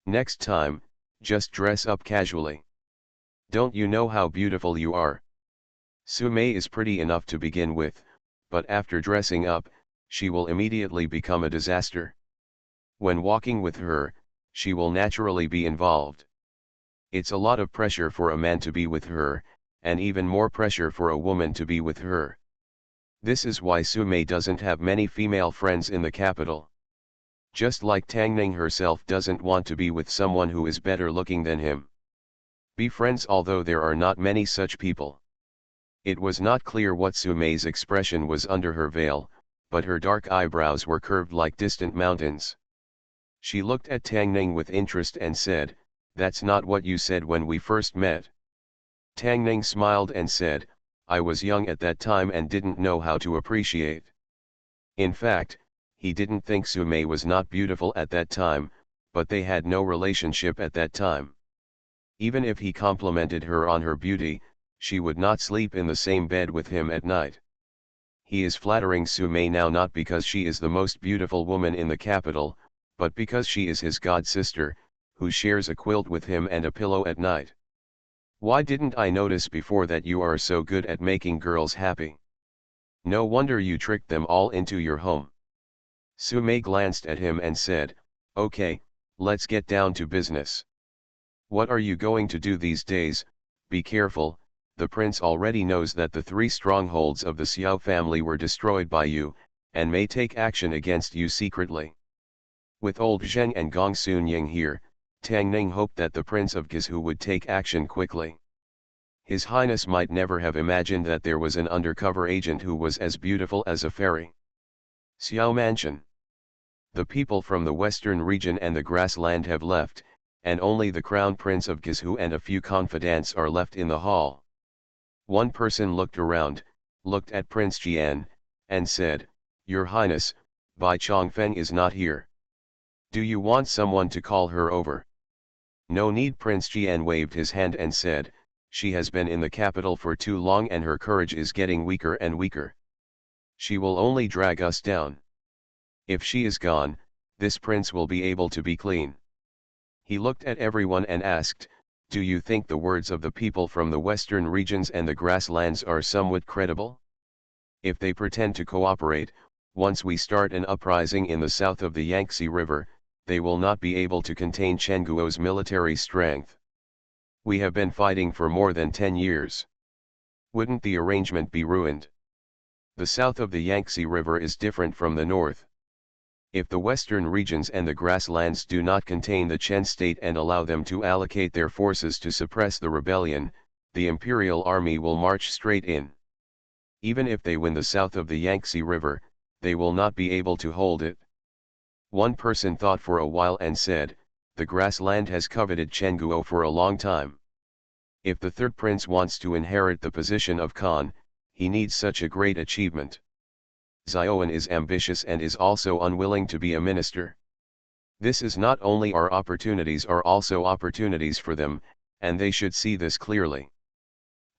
Next time, just dress up casually. Don't you know how beautiful you are?" Sumei is pretty enough to begin with, but after dressing up, she will immediately become a disaster. When walking with her, she will naturally be involved. It's a lot of pressure for a man to be with her, and even more pressure for a woman to be with her. This is why Sumei doesn't have many female friends in the capital. Just like Tang Ning herself doesn't want to be with someone who is better looking than him. Be friends, although there are not many such people. It was not clear what Sumei's expression was under her veil, but her dark eyebrows were curved like distant mountains. She looked at Tang Ning with interest and said, "That's not what you said when we first met." Tang Ning smiled and said, "I was young at that time and didn't know how to appreciate." In fact, he didn't think Sumei was not beautiful at that time, but they had no relationship at that time. Even if he complimented her on her beauty, she would not sleep in the same bed with him at night. He is flattering Sumei now not because she is the most beautiful woman in the capital, but because she is his god sister, who shares a quilt with him and a pillow at night. "Why didn't I notice before that you are so good at making girls happy? No wonder you tricked them all into your home." Sumei glanced at him and said, "Okay, let's get down to business. What are you going to do these days? Be careful, the prince already knows that the 3 strongholds of the Xiao family were destroyed by you, and may take action against you secretly." With old Zheng and Gong Sunying here, Tang Ning hoped that the Prince of Guizhou would take action quickly. His Highness might never have imagined that there was an undercover agent who was as beautiful as a fairy. Xiao Mansion. The people from the western region and the grassland have left, and only the Crown Prince of Guizhou and a few confidants are left in the hall. One person looked around, looked at Prince Jian, and said, "Your Highness, Bai Chongfeng is not here. Do you want someone to call her over?" "No need." Prince Jian waved his hand and said, "She has been in the capital for too long and her courage is getting weaker and weaker. She will only drag us down. If she is gone, this prince will be able to be clean." He looked at everyone and asked, "Do you think the words of the people from the western regions and the grasslands are somewhat credible? If they pretend to cooperate, once we start an uprising in the south of the Yangtze River, they will not be able to contain Chengguo's military strength. We have been fighting for more than 10 years. Wouldn't the arrangement be ruined? The south of the Yangtze River is different from the north. If the western regions and the grasslands do not contain the Chen state and allow them to allocate their forces to suppress the rebellion, the imperial army will march straight in. Even if they win the south of the Yangtze River, they will not be able to hold it." One person thought for a while and said, "The grassland has coveted Chengguo for a long time. If the third prince wants to inherit the position of Khan, he needs such a great achievement. Zioan is ambitious and is also unwilling to be a minister. This is not only our opportunities are also opportunities for them, and they should see this clearly."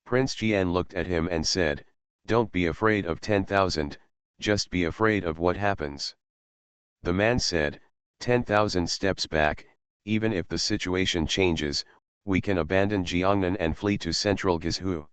Prince Jian looked at him and said, "Don't be afraid of 10,000, just be afraid of what happens." The man said, 10,000 steps back, Even if the situation changes, we can abandon Jiangnan and flee to central Guizhou.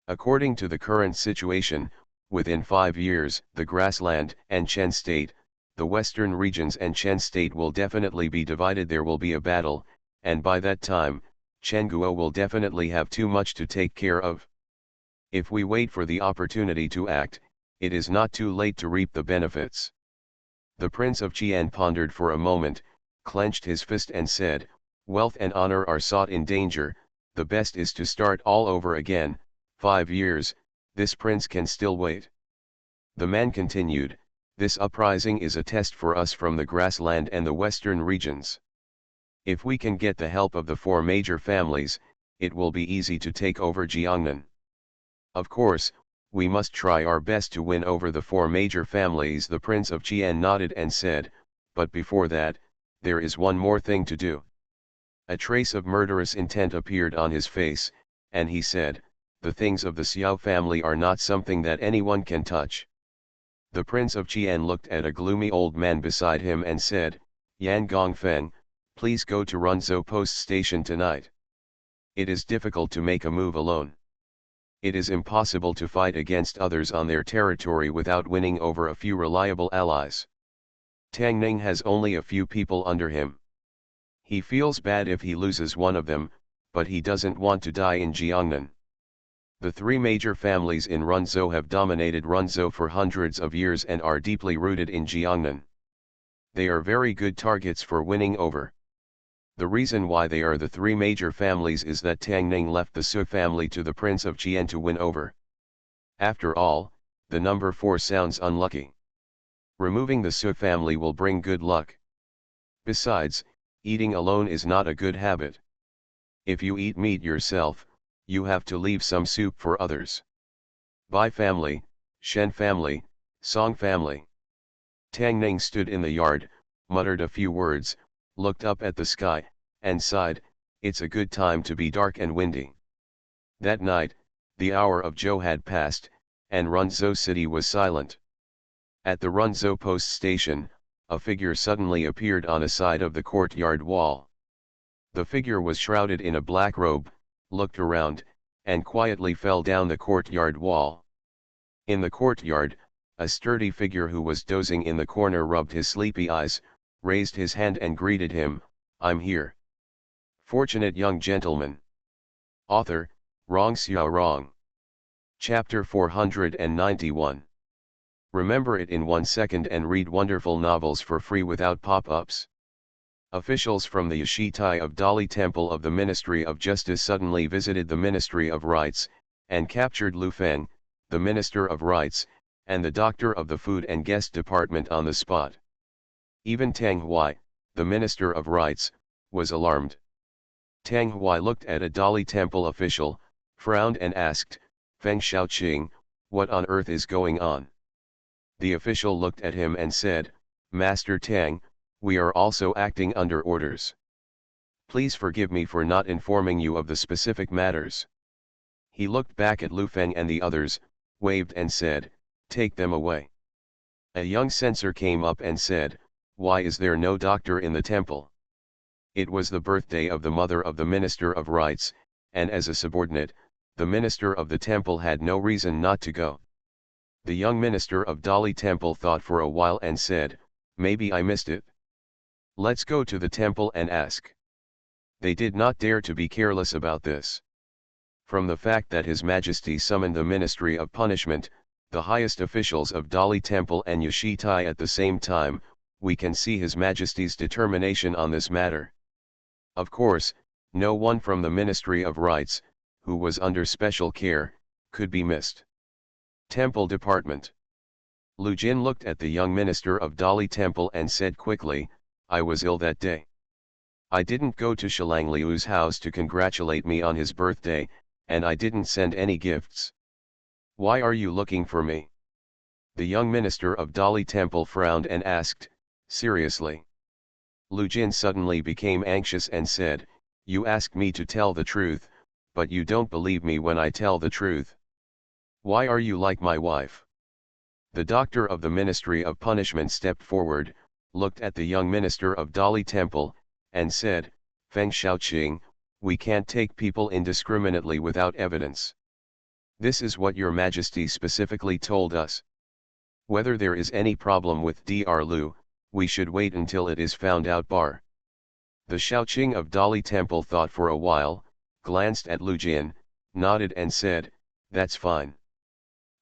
According to the current situation, within 5 years, the grassland and Chen state, the western regions and Chen state will definitely be divided. There will be a battle, and by that time, Chengguo will definitely have too much to take care of. If we wait for the opportunity to act, it is not too late to reap the benefits. The Prince of Qian pondered for a moment, clenched his fist and said, "Wealth and honor are sought in danger, the best is to start all over again. 5 years, this prince can still wait." The man continued, "This uprising is a test for us from the grassland and the western regions. If we can get the help of the 4 major families, it will be easy to take over Jiangnan. Of course, we must try our best to win over the 4 major families." The Prince of Qian nodded and said, "But before that, there is one more thing to do." A trace of murderous intent appeared on his face, and he said, "The things of the Xiao family are not something that anyone can touch." The Prince of Qian looked at a gloomy old man beside him and said, "Yan Gongfeng, please go to Runzhou post station tonight. It is difficult to make a move alone. It is impossible to fight against others on their territory without winning over a few reliable allies. Tang Ning has only a few people under him. He feels bad if he loses one of them, but he doesn't want to die in Jiangnan. The 3 major families in Runzhou have dominated Runzhou for hundreds of years and are deeply rooted in Jiangnan. They are very good targets for winning over. The reason why they are the 3 major families is that Tang Ning left the Su family to the Prince of Qian to win over. After all, the number 4 sounds unlucky. Removing the Su family will bring good luck. Besides, eating alone is not a good habit. If you eat meat yourself, you have to leave some soup for others. Bai family, Shen family, Song family." Tang Ning stood in the yard, muttered a few words, looked up at the sky, and sighed, "It's a good time to be dark and windy." That night, the hour of Zhou had passed, and Runzhou city was silent. At the Runzhou post station, a figure suddenly appeared on a side of the courtyard wall. The figure was shrouded in a black robe, looked around, and quietly fell down the courtyard wall. In the courtyard, a sturdy figure who was dozing in the corner rubbed his sleepy eyes, raised his hand and greeted him, "I'm here." Fortunate young gentleman. Author, Rong Xiao Rong. Chapter 491. Remember it in 1 second and read wonderful novels for free without pop-ups. Officials from the Yashitai of Dali Temple of the Ministry of Justice suddenly visited the Ministry of Rights, and captured Lu Feng, the Minister of Rights, and the Doctor of the Food and Guest Department on the spot. Even Tang Hui, the Minister of Rights, was alarmed. Tang Hui looked at a Dali Temple official, frowned and asked, "Feng Shaoqing, what on earth is going on?" The official looked at him and said, "Master Tang, we are also acting under orders. Please forgive me for not informing you of the specific matters." He looked back at Lu Feng and the others, waved and said, "Take them away." A young censor came up and said, "Why is there no doctor in the temple?" It was the birthday of the mother of the Minister of Rights, and as a subordinate, the Minister of the temple had no reason not to go. The young Minister of Dali Temple thought for a while and said, "Maybe I missed it. Let's go to the temple and ask." They did not dare to be careless about this. From the fact that His Majesty summoned the Ministry of Punishment, the highest officials of Dali Temple and Yashitai at the same time, we can see His Majesty's determination on this matter. Of course, no one from the Ministry of Rights, who was under special care, could be missed. Temple Department. Lu Jin looked at the young minister of Dali Temple and said quickly, "I was ill that day. I didn't go to Shilang Liu's house to congratulate me on his birthday, and I didn't send any gifts. Why are you looking for me?" The young minister of Dali Temple frowned and asked, "Seriously?" Lu Jin suddenly became anxious and said, "You ask me to tell the truth, but you don't believe me when I tell the truth. Why are you like my wife?" The doctor of the Ministry of Punishment stepped forward, looked at the young minister of Dali Temple, and said, "Feng Shaoqing, we can't take people indiscriminately without evidence. This is what your Majesty specifically told us. Whether there is any problem with Dr. Lu, we should wait until it is found out." The Shaoqing of Dali Temple thought for a while, glanced at Lu Jin, nodded and said, "That's fine."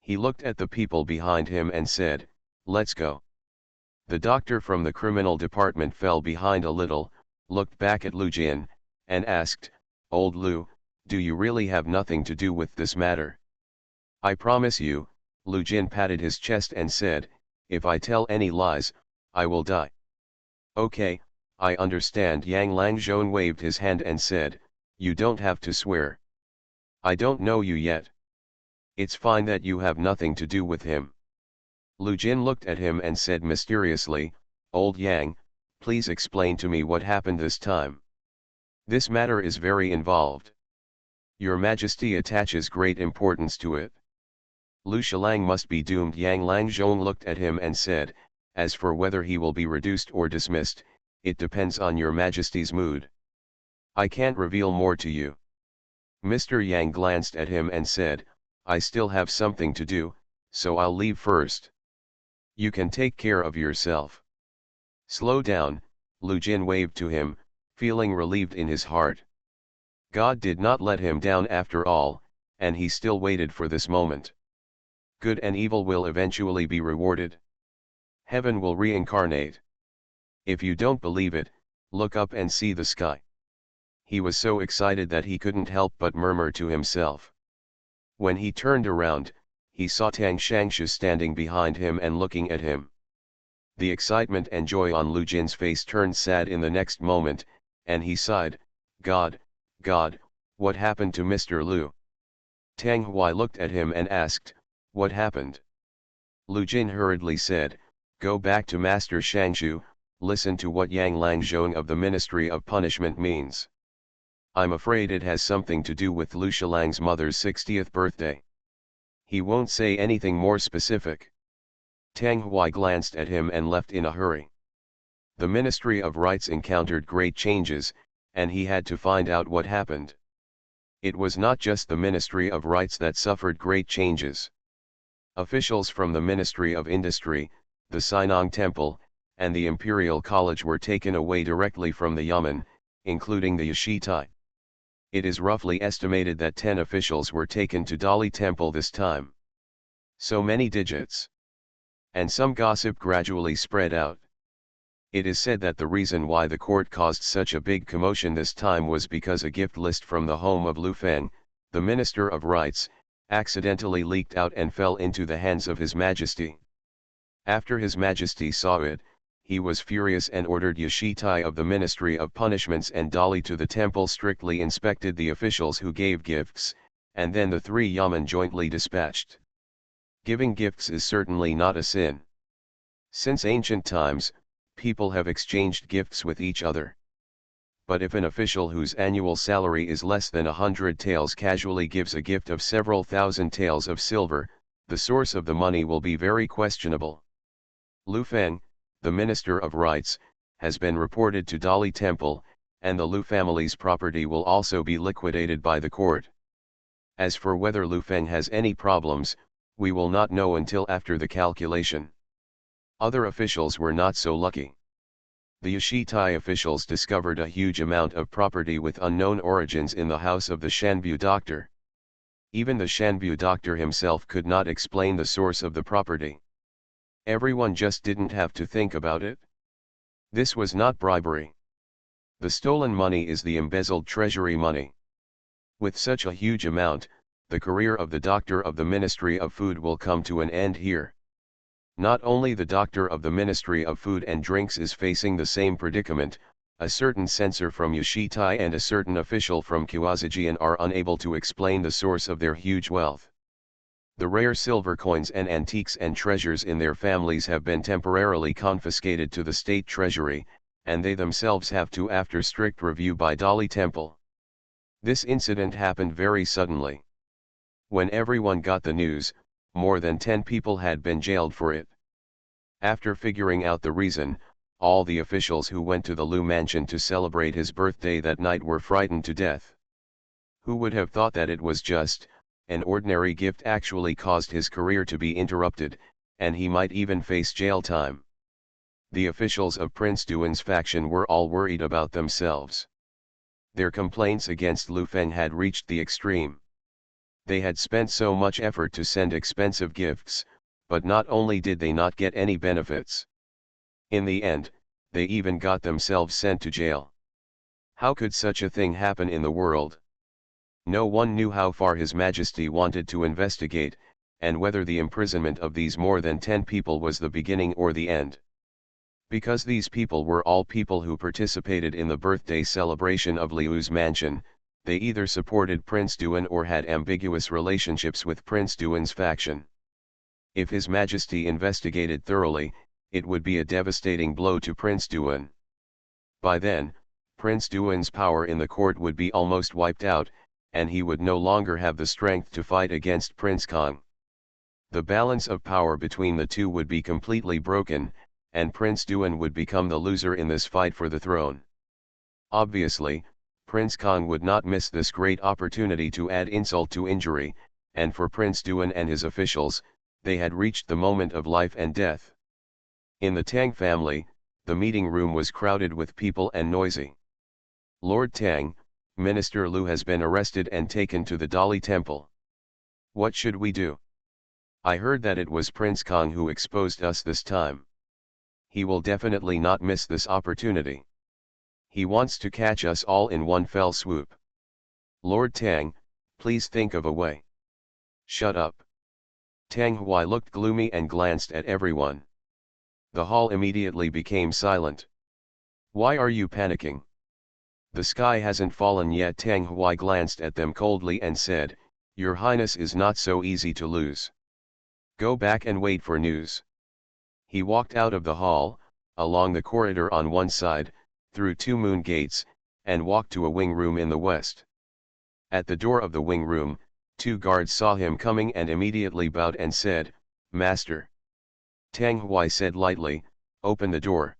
He looked at the people behind him and said, "Let's go." The doctor from the criminal department fell behind a little, looked back at Lu Jin, and asked, "Old Lu, do you really have nothing to do with this matter?" "I promise you," Lu Jin patted his chest and said, "if I tell any lies, I will die." "Okay, I understand." Yang Langzhong waved his hand and said, "You don't have to swear. I don't know you yet. It's fine that you have nothing to do with him." Lu Jin looked at him and said mysteriously, "Old Yang, please explain to me what happened this time. This matter is very involved. Your Majesty attaches great importance to it. Lu Shilang must be doomed." Yang Langzhong looked at him and said, "As for whether he will be reduced or dismissed, it depends on your Majesty's mood. I can't reveal more to you." Mr. Yang glanced at him and said, "I still have something to do, so I'll leave first. You can take care of yourself." "Slow down," Lu Jin waved to him, feeling relieved in his heart. God did not let him down after all, and he still waited for this moment. Good and evil will eventually be rewarded. Heaven will reincarnate. If you don't believe it, look up and see the sky. He was so excited that he couldn't help but murmur to himself. When he turned around, he saw Tang Shangshu standing behind him and looking at him. The excitement and joy on Lu Jin's face turned sad in the next moment, and he sighed, God, what happened to Mr. Lu?" Tang Hui looked at him and asked, "What happened?" Lu Jin hurriedly said, "Go back to Master Shangshu, listen to what Yang Langzhong of the Ministry of Punishment means. I'm afraid it has something to do with Lu Shilang's mother's 60th birthday. He won't say anything more specific." Tang Hui glanced at him and left in a hurry. The Ministry of Rights encountered great changes, and he had to find out what happened. It was not just the Ministry of Rights that suffered great changes. Officials from the Ministry of Industry, the Sinong Temple, and the Imperial College were taken away directly from the Yamen, including the Yashitai. It is roughly estimated that 10 officials were taken to Dali Temple this time. So many digits. And some gossip gradually spread out. It is said that the reason why the court caused such a big commotion this time was because a gift list from the home of Lu Feng, the Minister of Rights, accidentally leaked out and fell into the hands of His Majesty. After His Majesty saw it, he was furious and ordered Yashitai of the Ministry of Punishments and Dali to the temple strictly inspected the officials who gave gifts, and then the 3 Yamen jointly dispatched. Giving gifts is certainly not a sin. Since ancient times, people have exchanged gifts with each other. But if an official whose annual salary is less than 100 taels casually gives a gift of several thousand taels of silver, the source of the money will be very questionable. Lu Feng, the Minister of Rights, has been reported to Dali Temple, and the Lu family's property will also be liquidated by the court. As for whether Lu Feng has any problems, we will not know until after the calculation. Other officials were not so lucky. The Yashitai officials discovered a huge amount of property with unknown origins in the house of the Shanbu doctor. Even the Shanbu doctor himself could not explain the source of the property. Everyone just didn't have to think about it. This was not bribery. The stolen money is the embezzled treasury money. With such a huge amount, the career of the doctor of the Ministry of Food will come to an end here. Not only the doctor of the Ministry of Food and Drinks is facing the same predicament, a certain censor from Yashitai and a certain official from Kuazijian are unable to explain the source of their huge wealth. The rare silver coins and antiques and treasures in their families have been temporarily confiscated to the state treasury, and they themselves have to after strict review by Dali Temple. This incident happened very suddenly. When everyone got the news, more than 10 people had been jailed for it. After figuring out the reason, all the officials who went to the Lu mansion to celebrate his birthday that night were frightened to death. Who would have thought that it was just an ordinary gift actually caused his career to be interrupted, and he might even face jail time? The officials of Prince Duan's faction were all worried about themselves. Their complaints against Lu Feng had reached the extreme. They had spent so much effort to send expensive gifts, but not only did they not get any benefits. In the end, they even got themselves sent to jail. How could such a thing happen in the world? No one knew how far His Majesty wanted to investigate, and whether the imprisonment of these more than 10 people was the beginning or the end. Because these people were all people who participated in the birthday celebration of Liu's mansion, they either supported Prince Duan or had ambiguous relationships with Prince Duan's faction. If His Majesty investigated thoroughly, it would be a devastating blow to Prince Duan. By then, Prince Duan's power in the court would be almost wiped out, and he would no longer have the strength to fight against Prince Kong. The balance of power between the two would be completely broken, and Prince Duan would become the loser in this fight for the throne. Obviously, Prince Kong would not miss this great opportunity to add insult to injury, and for Prince Duan and his officials, they had reached the moment of life and death. In the Tang family, the meeting room was crowded with people and noisy. "Lord Tang, Minister Lu has been arrested and taken to the Dali Temple. What should we do? I heard that it was Prince Kong who exposed us this time. He will definitely not miss this opportunity. He wants to catch us all in one fell swoop. Lord Tang, please think of a way." "Shut up." Tang Hui looked gloomy and glanced at everyone. The hall immediately became silent. "Why are you panicking? The sky hasn't fallen yet." Tang Hui glanced at them coldly and said, "Your Highness is not so easy to lose. Go back and wait for news." He walked out of the hall, along the corridor on one side, through 2 moon gates, and walked to a wing room in the west. At the door of the wing room, 2 guards saw him coming and immediately bowed and said, "Master." Tang Hui said lightly, "Open the door."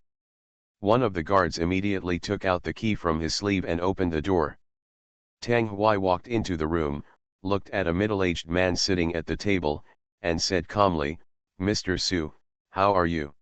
One of the guards immediately took out the key from his sleeve and opened the door. Tang Hui walked into the room, looked at a middle-aged man sitting at the table, and said calmly, "Mr. Su, how are you?"